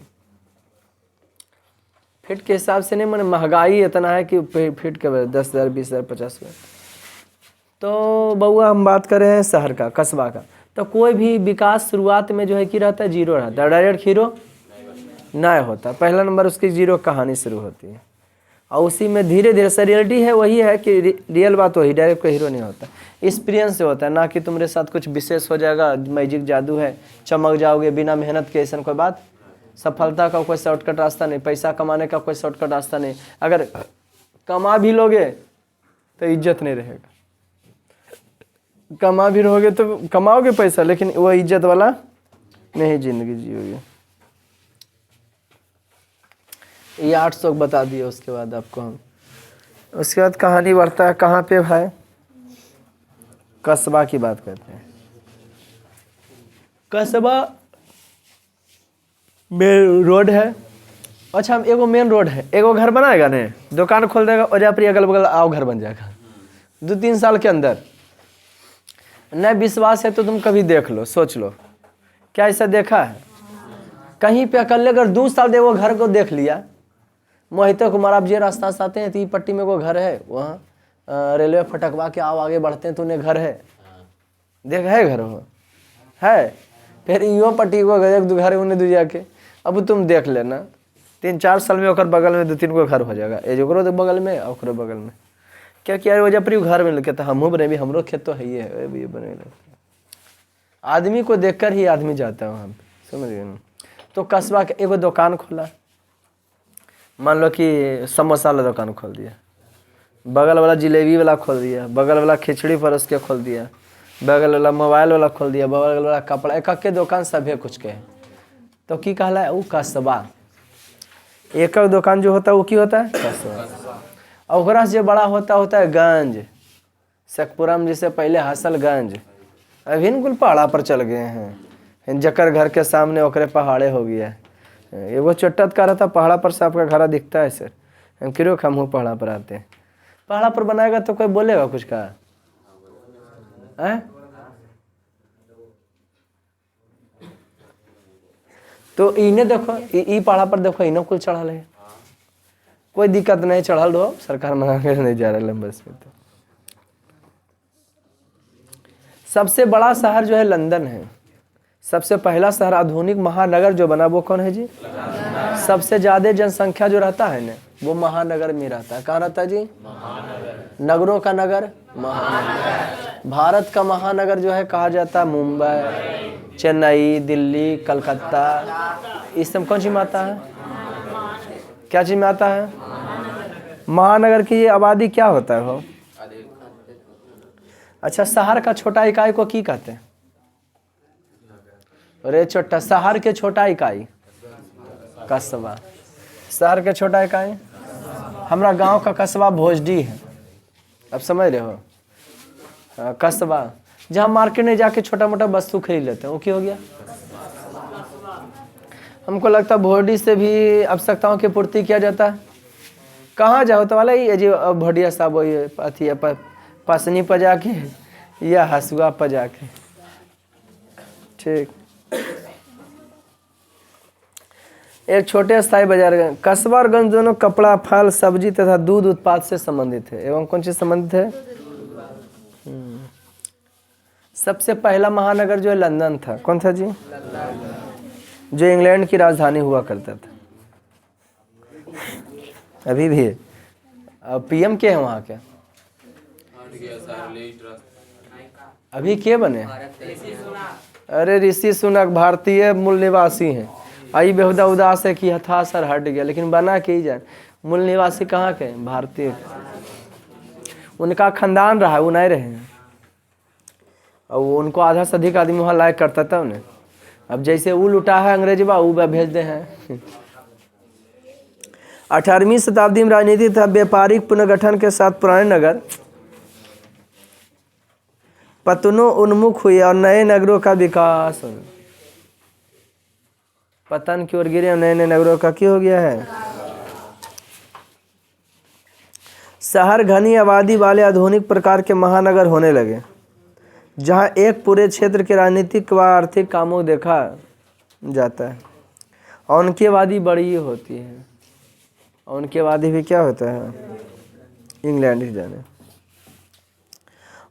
फीट के हिसाब से नहीं, मैंने महंगाई इतना है कि फीट के 10,000 20,000 50,000। तो बउआ हम बात कर रहे हैं शहर का, कस्बा का। तो कोई भी विकास शुरुआत में जो है कि रहता है जीरो रहता है, डायरेक्ट हीरो नहीं होता। पहला नंबर उसकी जीरो कहानी शुरू होती है और उसी में धीरे धीरे से रियलिटी है वही है कि रियल बात वही, डायरेक्ट कोई हीरो नहीं होता, एक्सपीरियंस से होता है। ना कि तुम्हारे साथ कुछ विशेष हो जाएगा, मैजिक जादू है, चमक जाओगे बिना मेहनत के, ऐसा कोई बात। सफलता का कोई शॉर्टकट रास्ता नहीं, पैसा कमाने का कोई शॉर्टकट रास्ता नहीं। अगर कमा भी लोगे तो इज्जत नहीं रहेगा, कमा भी रहोगे तो कमाओगे पैसा लेकिन वो इज्जत वाला नहीं जिंदगी जियोगे। ये 800 बता दिए। उसके बाद आपको हम उसके बाद कहानी बढ़ता है कहाँ पे भाई? कस्बा की बात करते हैं। कस्बा मेन रोड है। अच्छा एगो मेन रोड है, एगो घर बनाएगा ने, दुकान खोल देगा ओजापुरी अगल बगल आओ घर बन जाएगा 2-3 साल के अंदर। न विश्वास है तो तुम कभी देख लो, सोच लो, क्या ऐसा देखा है कहीं पे? अकेले अगर 2 साल दे वो घर को देख लिया, मोहितो कुमार आप जे रास्ता से आते हैं तो पट्टी में वो घर है, वहाँ रेलवे फटकवा के आओ आगे बढ़ते हैं तो उन्हें घर है, देख है घर वो है। फिर यो पट्टी को एक 2 घर है उन्हें दू जाके, अब तुम देख लेना 3-4 साल में ओकर बगल में 2-3 गो घर हो जाएगा, एजो बगल में और बगल में। क्या किया वजह पर घर में लगे तो हमहूँ बने भी, हमरो खेत तो है ही है भी बने। आदमी को देखकर ही आदमी जाता है वहाँ पे, समझ गए ना? तो कस्बा के एगो दुकान खोला, मान लो कि समोसा वाला दुकान खोल दिया, बगल वाला जिलेबी वाला खोल दिया, बगल वाला खिचड़ी परोस के खोल दिया, बगल वाला मोबाइल वाला खोल दिया, बगल वाला कपड़ा, एक के दुकान सभे कुछ के। तो की कहला है वो कस्बा। एक दुकान जो होता है वो की होता है कस्बा। और ओकरा से बड़ा होता है गंज। शेखपुरा में जैसे पहले हसलगंज, अभी न कुल पहाड़ा पर चल गए हैं, जकर घर के सामने ओकरे पहाड़े हो गया है। एगो चट्टत का रहता पहाड़ा पर से आपका घर दिखता है सर, हम क्यों हम हूँ पहाड़ा पर आते हैं। पहाड़ा पर बनाएगा तो कोई बोलेगा कुछ का है? तो इन्हें देखो ई पहाड़ा पर देखो इन्हें कुल चढ़ल है, कोई दिक्कत नहीं, चढ़ल रहो, सरकार मना कर नहीं जा रहा है बस में। तो सबसे बड़ा शहर जो है लंदन है। सबसे पहला शहर आधुनिक महानगर जो बना वो कौन है जी? सबसे ज्यादा जनसंख्या जो रहता है ना वो महानगर में रहता है। कहाँ रहता है जी? नगरों का नगर महानगर। भारत का महानगर जो है कहा जाता है मुंबई, चेन्नई, दिल्ली, कलकत्ता, इस सब कौन सी में आता है? क्या चीज में आता है? महानगर की ये आबादी क्या होता है वो? अच्छा शहर का छोटा इकाई को की कहते हैं? अरे छोटा शहर के छोटा इकाई कस्बा। शहर के छोटा इकाई हमारा गांव का कस्बा भोजडी है, अब समझ रहे हो? कस्बा जहाँ मार्केट में जाके छोटा मोटा वस्तु खरीद लेते हैं वो क्या हो गया? हमको लगता है भोजडी से भी आवश्यकताओं की पूर्ति किया जाता है। कहाँ जाओ तो वाला ये जी भोडिया साहब वही अथी पसनी पर जाके या हसुआ पर जाके, ठीक। एक छोटे स्थायी बाजार। कस्बा और गंज दोनों कपड़ा, फल, सब्जी तथा दूध उत्पाद से संबंधित है। एवं कौन चीज संबंधित है? सबसे पहला महानगर जो है लंदन था। कौन था जी? जो इंग्लैंड की राजधानी हुआ करता था। अभी भी है। पीएम के है वहाँ के? अभी के बने? अरे ऋषि सुनक भारतीय मूल निवासी हैं। आई बेहुदा उदास है कि हताश हट गया, लेकिन बना के ही जाए। मूल निवासी कहाँ के? भारतीय। उनका खानदान रहा, वो नहीं रहे हैं। और उनको आधा से अधिक आदमी वहाँ लायक करता था उन्हें। अब जैसे वो लुटा है अंग्रेजवा, वो भेज दे हैं। 18वीं शताब्दी में राजनीति तथा व्यापारिक पुनर्गठन के साथ पुराने नगर पतनों उन्मुख हुए और नए नगरों का विकास। पतन की ओर गिरे, नए नए नगरों का क्या हो गया है। शहर घनी आबादी वाले आधुनिक प्रकार के महानगर होने लगे, जहां एक पूरे क्षेत्र के राजनीतिक व आर्थिक कामों को देखा जाता है, और उनकी आबादी बड़ी होती है, और उनकी आबादी भी क्या होता है, इंग्लैंड ही जाने।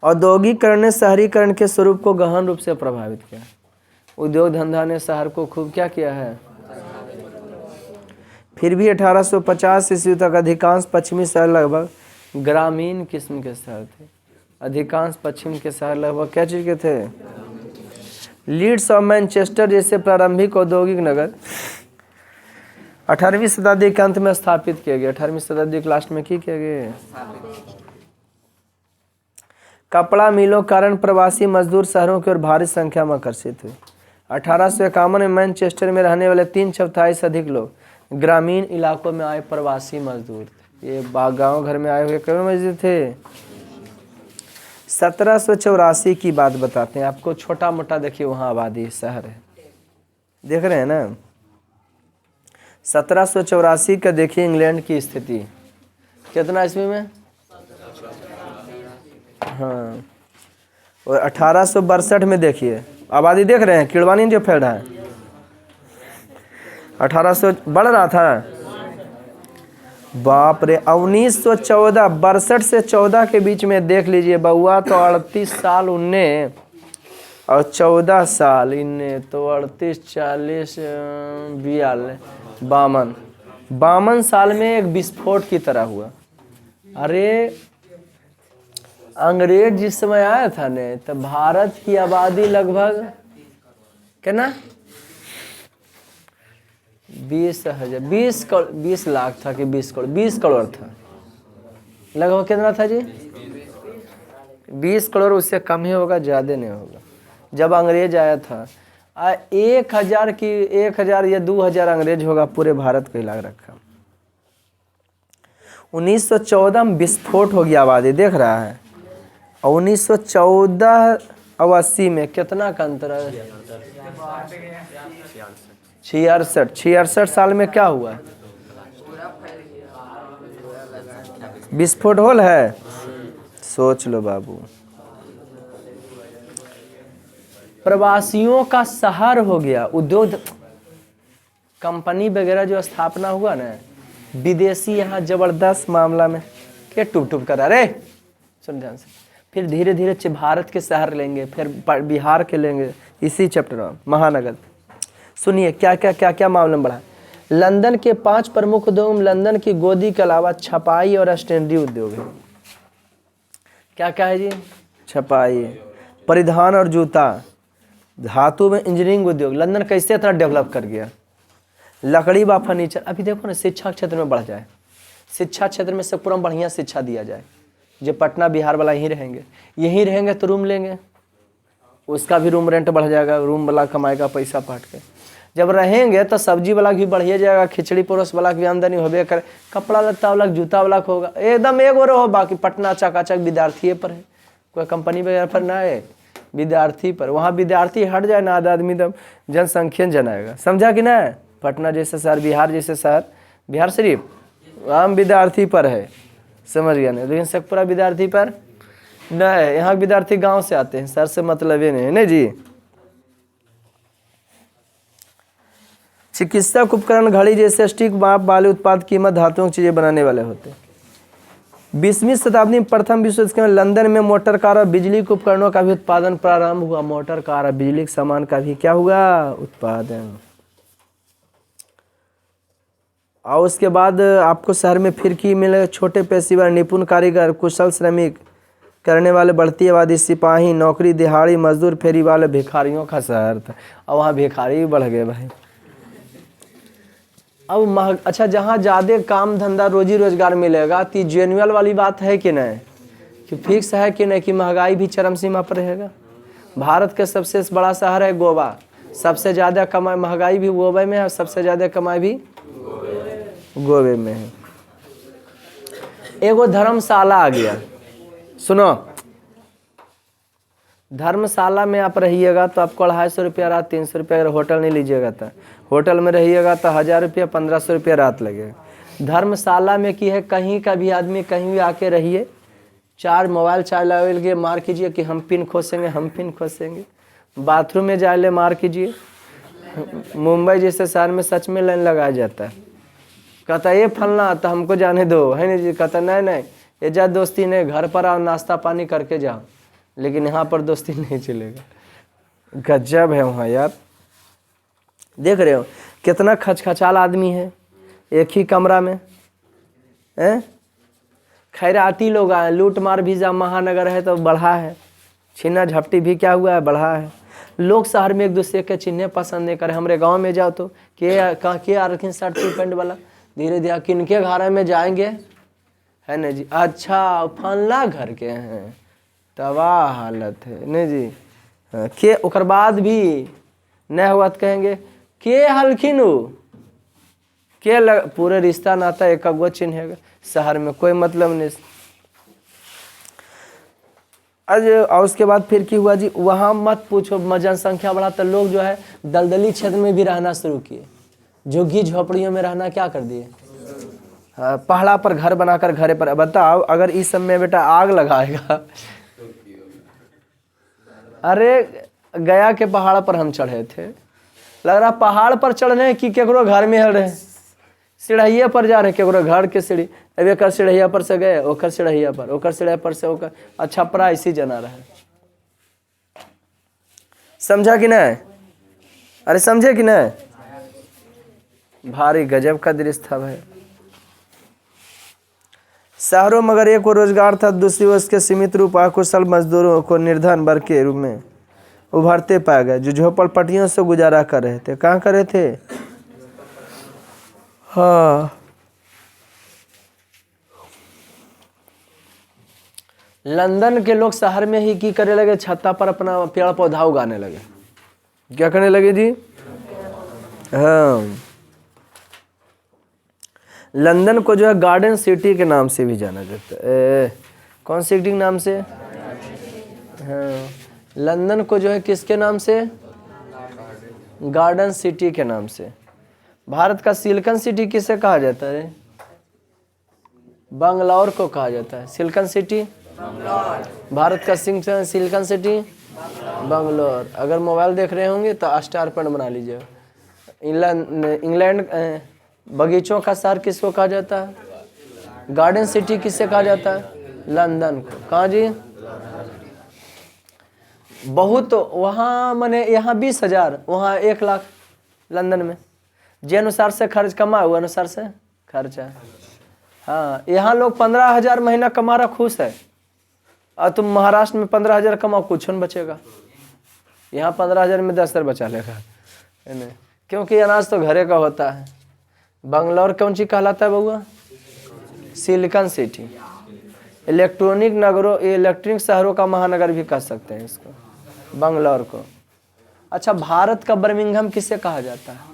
औद्योगिकरण ने शहरीकरण के स्वरूप को गहन रूप से प्रभावित किया। उद्योग धंधा ने शहर को खूब क्या किया है। फिर भी 1850 ईस्वी तक अधिकांश पश्चिमी शहर लगभग ग्रामीण किस्म के शहर थे। अधिकांश पश्चिम के शहर लगभग क्या चीज़ के थे। लीड्स और मैनचेस्टर जैसे प्रारंभिक औद्योगिक नगर 18वीं शताब्दी के अंत में स्थापित किए गए। 18वीं शताब्दी के लास्ट में किए गए। कपड़ा मिलों के कारण प्रवासी मजदूर शहरों की ओर भारी संख्या में आकर्षित हुए। 1851 में मैनचेस्टर में रहने वाले 3/4 से अधिक लोग ग्रामीण इलाकों में आए प्रवासी मजदूर थे। ये गांव घर में आए हुए कई मजदूर थे। 1784 की बात बताते हैं आपको, छोटा मोटा देखिए वहाँ आबादी शहर है, देख रहे हैं ना। 1784 का देखिए इंग्लैंड की स्थिति कितना ईस्वी में, हाँ। और 1862 में देखिए आबादी देख रहे हैं, किड़वानी जो फैल रहा है। 1800 बढ़ रहा था, बाप रे। 1914 62 से 14 के बीच में देख लीजिए बउआ, तो 38 साल उनने और 14 साल इनने, तो 38 40 42 52 साल में एक विस्फोट की तरह हुआ। अरे अंग्रेज जिस समय आया था ने, तो भारत की आबादी लगभग कितना 20 लाख था कि 20 करोड़ था लगभग। कितना था जी 20 करोड़, उससे कम ही होगा, ज़्यादा नहीं होगा। जब अंग्रेज आया था 1000 या 2000 अंग्रेज होगा, पूरे भारत को हिला रखा। 1914 में विस्फोट हो गया, आबादी देख रहा है। और 1914 और 80 में कितना का अंतर है। 66 साल में क्या हुआ, विस्फोट होल है। सोच लो बाबू, प्रवासियों का शहर हो गया। उद्योग कंपनी वगैरह जो स्थापना हुआ ना, विदेशी यहाँ जबरदस्त मामला में क्या टूप करा रे, सुन ध्यान से। फिर धीरे धीरे भारत के शहर लेंगे, फिर बिहार के लेंगे, इसी चैप्टर में महानगर। सुनिए क्या क्या मामला बढ़ा। लंदन के 5 प्रमुख उद्योग, लंदन की गोदी के अलावा छपाई और स्टेशनरी उद्योग है। क्या क्या है जी, छपाई, परिधान और जूता, धातु में इंजीनियरिंग उद्योग। लंदन कैसे इतना डेवलप कर गया। लकड़ी व फर्नीचर। अभी देखो ना, शिक्षा क्षेत्र में बढ़ जाए, शिक्षा क्षेत्र में से पूरा बढ़िया शिक्षा दिया जाए। जो पटना बिहार वाला यहीं रहेंगे तो रूम लेंगे, उसका भी रूम रेंट बढ़ जाएगा, रूम वाला कमाएगा पैसा पाट के। जब रहेंगे तो सब्जी वाला भी बढ़िया जाएगा, खिचड़ी परोस वाला भी आमदनी होबे करे, कपड़ा लत्ता वाला जूता वाला होगा, एकदम एक और हो। बाकी पटना चकाचक विद्यार्थी पर है, कोई कंपनी वगैरह पर ना है, विद्यार्थी पर। वहाँ विद्यार्थी हट जाए ना, आधा आदमी तब जनसंख्या जनाएगा, समझा कि ना। पटना जैसे शहर, बिहार जैसे शहर, बिहार शरीफ आम विद्यार्थी पर है, समझ गया ना। लेकिन शेखपुरा विद्यार्थी पर न है, यहाँ विद्यार्थी गांव से आते हैं, शहर से मतलब ही नहीं है ना जी। चिकित्सक उपकरण, घड़ी जैसे स्टिक, माप वाले उत्पाद, कीमत, धातुओं की चीजें बनाने वाले होते हैं। 20वीं शताब्दी में प्रथम विश्व युद्ध में लंदन में मोटर कार और बिजली के उपकरणों का भी उत्पादन प्रारंभ हुआ। मोटर कार और बिजली के सामान का भी क्या हुआ, उत्पादन। और उसके बाद आपको शहर में फिरकी मिले, छोटे पेशेवर, निपुण कारीगर, कुशल श्रमिक करने वाले, बढ़ती आबादी, सिपाही, नौकरी दिहाड़ी मजदूर, फेरी वाले, भिखारियों का शहर था। और वहाँ भिखारी भी बढ़ गए भाई। अब अच्छा, जहाँ ज़्यादा काम धंधा रोजी रोजगार मिलेगा तो जेन्युअल वाली बात है कि नहीं, कि फिक्स है कि नहीं, कि महंगाई भी चरम सीमा पर रहेगा। भारत का सबसे बड़ा शहर है गोवा, सबसे ज़्यादा कमाई महंगाई भी गोवा में है, और सबसे ज़्यादा कमाई भी गोवे में है। एगो धर्मशाला आ गया, सुनो, धर्मशाला में आप रहिएगा तो आपको 250 रुपया रात, 300 रुपया। अगर होटल नहीं लीजिएगा तो होटल में रहिएगा तो 1000 रुपया, 1500 रुपया रात लगेगा। धर्मशाला में की है, कहीं का भी आदमी कहीं भी आके रहिए, 4 मोबाइल चार्ज के मार कीजिए कि हम पिन खोसेंगे, हम पिन खोसेंगे। बाथरूम में जाए ले मार कीजिए। मुंबई जैसे शहर में सच में लाइन लगाया जाता है। कहता ये फलना तो हमको जाने दो, है नहीं जी। कहता नहीं ये जा दोस्ती नहीं, घर पर आओ, नाश्ता पानी करके जाओ, लेकिन यहाँ पर दोस्ती नहीं चलेगा। गजब है वहाँ यार। देख रहे हो कितना खचखचाल आदमी है एक ही कमरा में, हैं? खैराती लोग आए, लूट मार भी जा महानगर है तो बढ़ा है, छीना झपटी भी क्या हुआ है, बढ़ा है। लोग शहर में एक दूसरे के चिन्ह पसंद नहीं करे। हमारे गांव में जाओ तो के आ रखी शर्ट पैंट वाला, धीरे धीरे किनके घर में जाएंगे, है ना जी। अच्छा फला घर के हैं, तबाह हालत है नहीं जी। के ओकर बाद भी नहीं हुआ तो कहेंगे के हलखिन के पूरे रिश्ता नाता एक अगुआ चिन्ह है। शहर में कोई मतलब नहीं। आज और उसके बाद फिर की हुआ जी, वहाँ मत पूछो, जनसंख्या बढ़ा तो लोग जो है दलदली क्षेत्र में भी रहना शुरू किए। झुग्गी झोपड़ियों में रहना क्या कर दिए, पहाड़ा पर घर बनाकर घरे पर। बताओ अगर इस समय बेटा आग लगाएगा। अरे गया के पहाड़ पर हम चढ़े थे, लग रहा पहाड़ पर चढ़ रहे कि केकरो घर में हल रहे, सीढ़िया पर जा रहे केकरो घर के सीढ़ी। अब एक सीढ़िया पर से गए, ओकर सीढ़िया पर, ओकर सीढ़िया पर से ओकर, अच्छा परा इसी जना रहे। समझा कि नहीं? अरे समझे कि नहीं? भारी गजब का दृश्य था भाई। शहरों मगर एक को रोजगार था, दूसरी ओर उसके सीमित रूप अकुशल मजदूरों को निर्धन वर्ग के रूप में उभरते पाए गए, जो झोपड़पट्टियों से गुजारा कर रहे थे। कहाँ कर रहे थे? हाँ, लंदन के लोग शहर में ही की करने लगे, छत्ता पर अपना पेड़ पौधा उगाने लगे। क्या करने लगे जी? हाँ, लंदन को जो है गार्डन सिटी के नाम से भी जाना जाता है। कौन सिटी के नाम से? हाँ, लंदन को जो है किसके नाम से? गार्डन सिटी के नाम से। भारत का सिलिकन सिटी किसे कहा जाता है? बंगलौर को कहा जाता है। सिलिकन सिटी भारत का सिलिकन सिटी बंगलौर। अगर मोबाइल देख रहे होंगे तो स्टार पॉइंट बना लीजिएगा। इंग्लैंड बगीचों का शहर किसको कहा जाता है? गार्डन सिटी किससे कहा जाता है? लंदन को। कहाँ जी? बहुत वहाँ मने यहाँ 20,000, वहाँ 1 लाख लंदन में। जे अनुसार से खर्च कमा हुआ अनुसार से खर्चा। हाँ, यहाँ लोग 15,000 महीना कमा रहा, खुश है। और तुम महाराष्ट्र में 15,000 कमाओ, कुछ नहीं बचेगा। यहाँ 15,000 में 10,000 बचा लेगा, है ना? क्योंकि अनाज तो घरे का होता है। बंगलौर कौन सी कहलाता है बउआ? Silicon city. इलेक्ट्रॉनिक नगरों, इलेक्ट्रॉनिक शहरों का महानगर भी कह सकते हैं इसको, बंगलौर को। अच्छा, भारत का बर्मिंघम किसे कहा जाता है?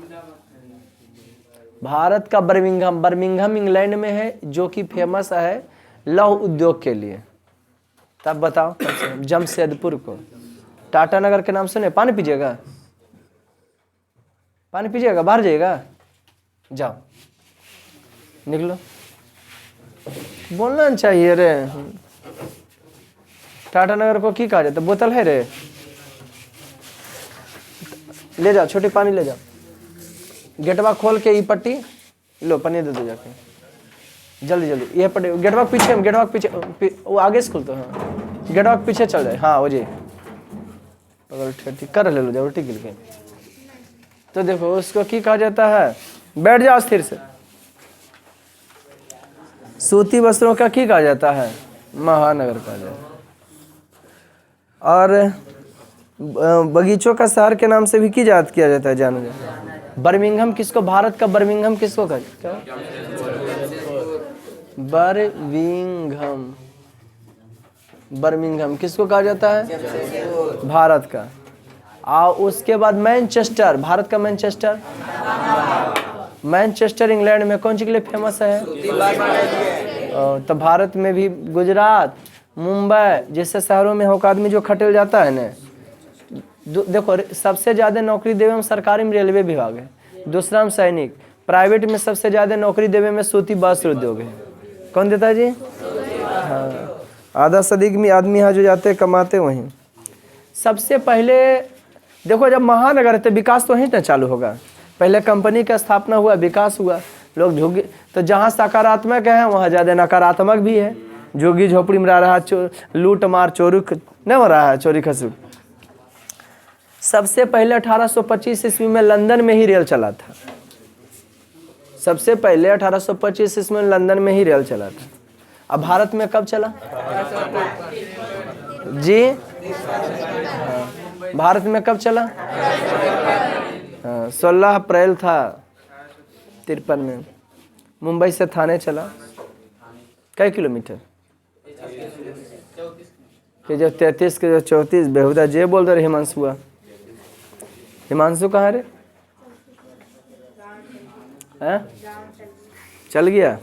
भारत का बर्मिंघम, बर्मिंघम इंग्लैंड में है, जो कि फेमस है लौह उद्योग के लिए। तब बताओ जमशेदपुर को टाटा नगर के नाम सुने? पानी पीजिएगा, पानी पीजिएगा, बाहर जाइएगा, जाओ निकलो। बोलना चाहिए रे। टाटा नगर को की कहा जाता? बोतल है रे, ले जाओ, छोटी पानी ले जाओ। गेटवा खोल के ये पट्टी लो, पानी दे दो जाके, जल्दी जल्दी। ये पट्टी गेटवा पीछे, गेटवा पीछे, वो आगे से खुलता है। हाँ, गेटवा पीछे चल जाए। हाँ, वो जी पकड़ ठेठी कर ले लो, जाओ उल्टी गिर के। तो देखो उसको की कहा जाता है? बैठ जाओ स्थिर से। सूती वस्त्रों का की कहा जाता है? महानगर कहा जाता है। और बगीचों का शहर के नाम से भी की याद किया जाता है, जाना जाता है। बर्मिंघम किसको, भारत का बर्मिंघम किसको कहा जाता है? बर्मिंघम, बर्मिंघम किसको कहा जाता है? भारत का। और उसके बाद मैनचेस्टर, भारत का मैनचेस्टर। मैनचेस्टर इंग्लैंड में कौन सी के लिए फेमस है? तो भारत में भी गुजरात, मुंबई जैसे शहरों में होकर आदमी जो खटेल जाता है ना, देखो सबसे ज़्यादा नौकरी देवे में सरकारी में रेलवे विभाग है, दूसरा में सैनिक, प्राइवेट में सबसे ज़्यादा नौकरी देवे में सूती वस्त्र उद्योग है। कौन देता है जी? हाँ, आधा से अधिक में आदमी यहाँ जो जाते कमाते वहीं। सबसे पहले देखो जब महानगर है तो विकास तो वहीं ना चालू होगा। पहले कंपनी का स्थापना हुआ, विकास हुआ, लोग झुग्गी, तो जहाँ सकारात्मक है वहाँ ज़्यादा नकारात्मक भी है। झुग्गी झोपड़ी में रह रहा, लूट मार चोरी नहीं हो रहा है, चोरी खसूट। सबसे पहले 1825 ईस्वी में लंदन में ही रेल चला था। सबसे पहले 1825 ईस्वी में लंदन में ही रेल चला था। अब भारत में कब चला जी? भारत में कब चला? 16 अप्रैल था 53 में। मुंबई से थाने चला। कई किलोमीटर? कि जो 33 के जो 34 बेहुदा जे बोल रहे हिमांशु। हिमांशु कहाँ रे? है? चल गया,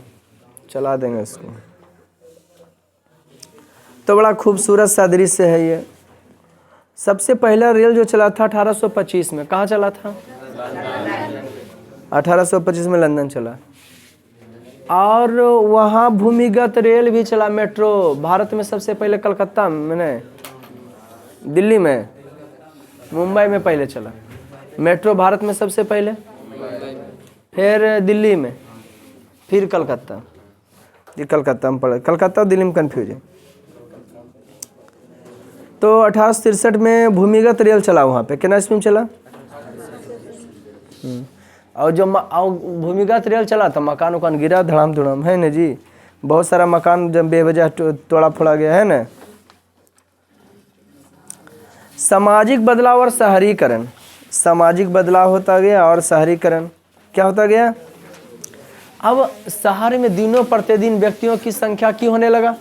चला देंगे इसको। तो बड़ा खूबसूरत सा दृश्य है ये। सबसे पहला रेल जो चला था 1825 में, कहाँ चला था? 1825 में लंदन चला। और वहाँ भूमिगत रेल भी चला, मेट्रो। भारत में सबसे पहले कलकत्ता में नहीं, दिल्ली में, मुंबई में पहले चला मेट्रो। भारत में सबसे पहले, फिर दिल्ली में, फिर कलकत्ता। ये कलकत्ता में पड़ा, कलकत्ता और दिल्ली में कन्फ्यूज है। तो 1863 में भूमिगत रेल चला वहाँ पे। कितना ईस्वी में चला? और जो भूमिगत रेल चला था मकान उकान गिरा धड़ाम धुड़ाम, है ना जी। बहुत सारा मकान जब बेवजह तोड़ा फोड़ा गया है ना। सामाजिक बदलाव और शहरीकरण। सामाजिक बदलाव होता गया और शहरीकरण क्या होता गया? अब शहर में दिनों प्रतिदिन व्यक्तियों की संख्या क्यों होने लगा?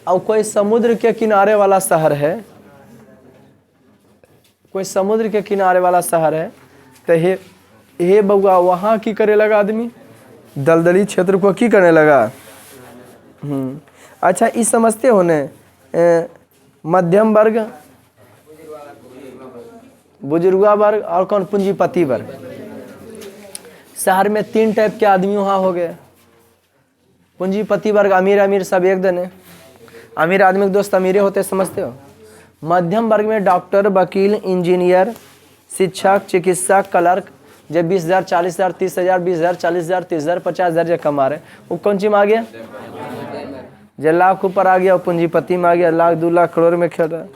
अब कोई समुद्र के किनारे वाला शहर है, कोई समुद्र के किनारे वाला शहर है, तो हे बउआ वहाँ की करे लगा आदमी? दलदली क्षेत्र को की करने लगा? अच्छा, इस समझते हो ने मध्यम वर्ग, बुजुर्गा वर्ग और कौन? पूंजीपति वर्ग। शहर में 3 टाइप के आदमी वहाँ हो गए। पूंजीपति वर्ग, अमीर अमीर सब एक दने। अमीर आदमी के दोस्त अमीरे होते, समझते हो। मध्यम वर्ग में डॉक्टर, वकील, इंजीनियर, शिक्षक, चिकित्सक, क्लर्क। जब 20,000, 40,000, 30,000, 20,000, 40,000, 30,000, 50,000 जो कमा रहे, वो कौन सी में आ गया? जो लाख ऊपर आ गया वो पूंजीपति में आ गया, लाख 2 लाख करोड़ में खेल रहा है।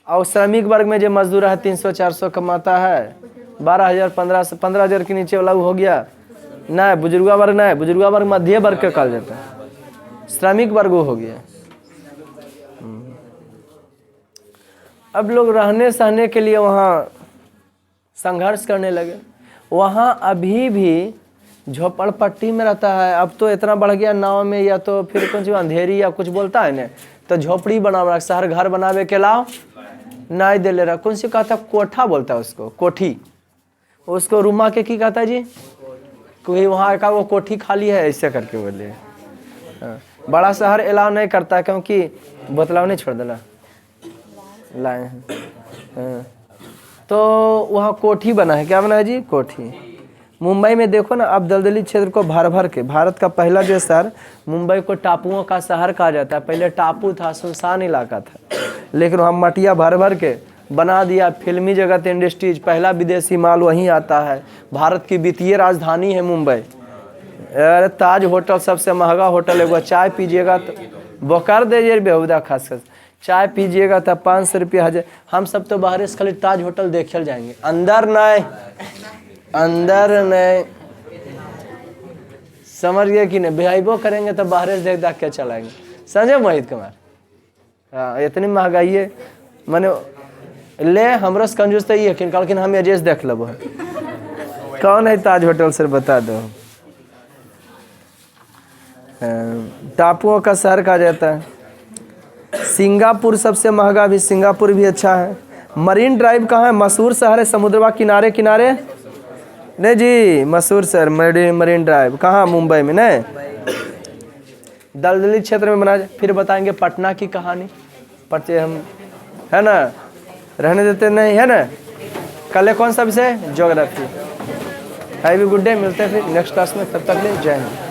और श्रमिक वर्ग में जो मजदूर है 300-400 कमाता है, 12,000, 15,000 के नीचे वाला हो गया ना। बुजुर्गा वर्ग ना, बुजुर्गा वर्ग मध्य वर्ग का कहा जाता है। श्रमिक वर्ग वो हो गया। अब लोग रहने सहने के लिए वहाँ संघर्ष करने लगे। वहाँ अभी भी झोपड़पट्टी में रहता है। अब तो इतना बढ़ गया, नाव में या तो फिर कुछ अंधेरी या कुछ बोलता है ना, तो झोपड़ी बना रहा। शहर घर बनावे के लाओ नहीं दे ले रहा। कौन सी कहता? कोठा बोलता है उसको, कोठी। उसको रूमा के की कहता है जी? कोई वहाँ का वो कोठी खाली है ऐसे करके बोले। बड़ा शहर अलाउ नहीं करता क्योंकि बतलाव नहीं छोड़ देना लाए हैं। तो वहाँ कोठी बना है। क्या बना है जी? कोठी। मुंबई में देखो ना, अब दलदली क्षेत्र को भर भर के, भारत का पहला जो शहर, मुंबई को टापुओं का शहर कहा जाता है। पहले टापू था, सुनसान इलाका था, लेकिन वहाँ मटिया भर भर के बना दिया। फिल्मी जगत, इंडस्ट्रीज, पहला विदेशी माल वहीं आता है। भारत की वित्तीय राजधानी है मुंबई। अरे ताज होटल सबसे महंगा होटल है। वो चाय पीजिएगा तो बोकर दे बेहुदा खास कर चाय पीजिएगा तो 500 रुपया, 1000। हम सब तो बाहर से खाली ताज होटल देखे जाएंगे, अंदर नहीं, अंदर नहीं। समझ गए कि नहीं? बिहाइबो करेंगे तो बाहर से देख देख के चलाएंगे। समझे मोहित कुमार? हाँ, इतनी महंगाई है। मैंने ले हमरो से कंजूस तो ये है, लेकिन हम एजेस देख लब। कौन है ताज होटल सर बता दो। टापुओं का शहर कहा जाता है। सिंगापुर सबसे महंगा भी, सिंगापुर भी अच्छा है। मरीन ड्राइव कहाँ है? मशहूर शहर है, समुद्रवा किनारे किनारे। नहीं जी, मशहूर शहर मरीन ड्राइव कहाँ? मुंबई में नहीं। दलदली क्षेत्र में बना, फिर बताएंगे पटना की कहानी, पढ़ते हम, है ना, रहने देते नहीं, है ना। कल कौन सा विषय? Geography. Have a good day, मिलते हैं फिर नेक्स्ट क्लास में, तब तक ले जय हिंद।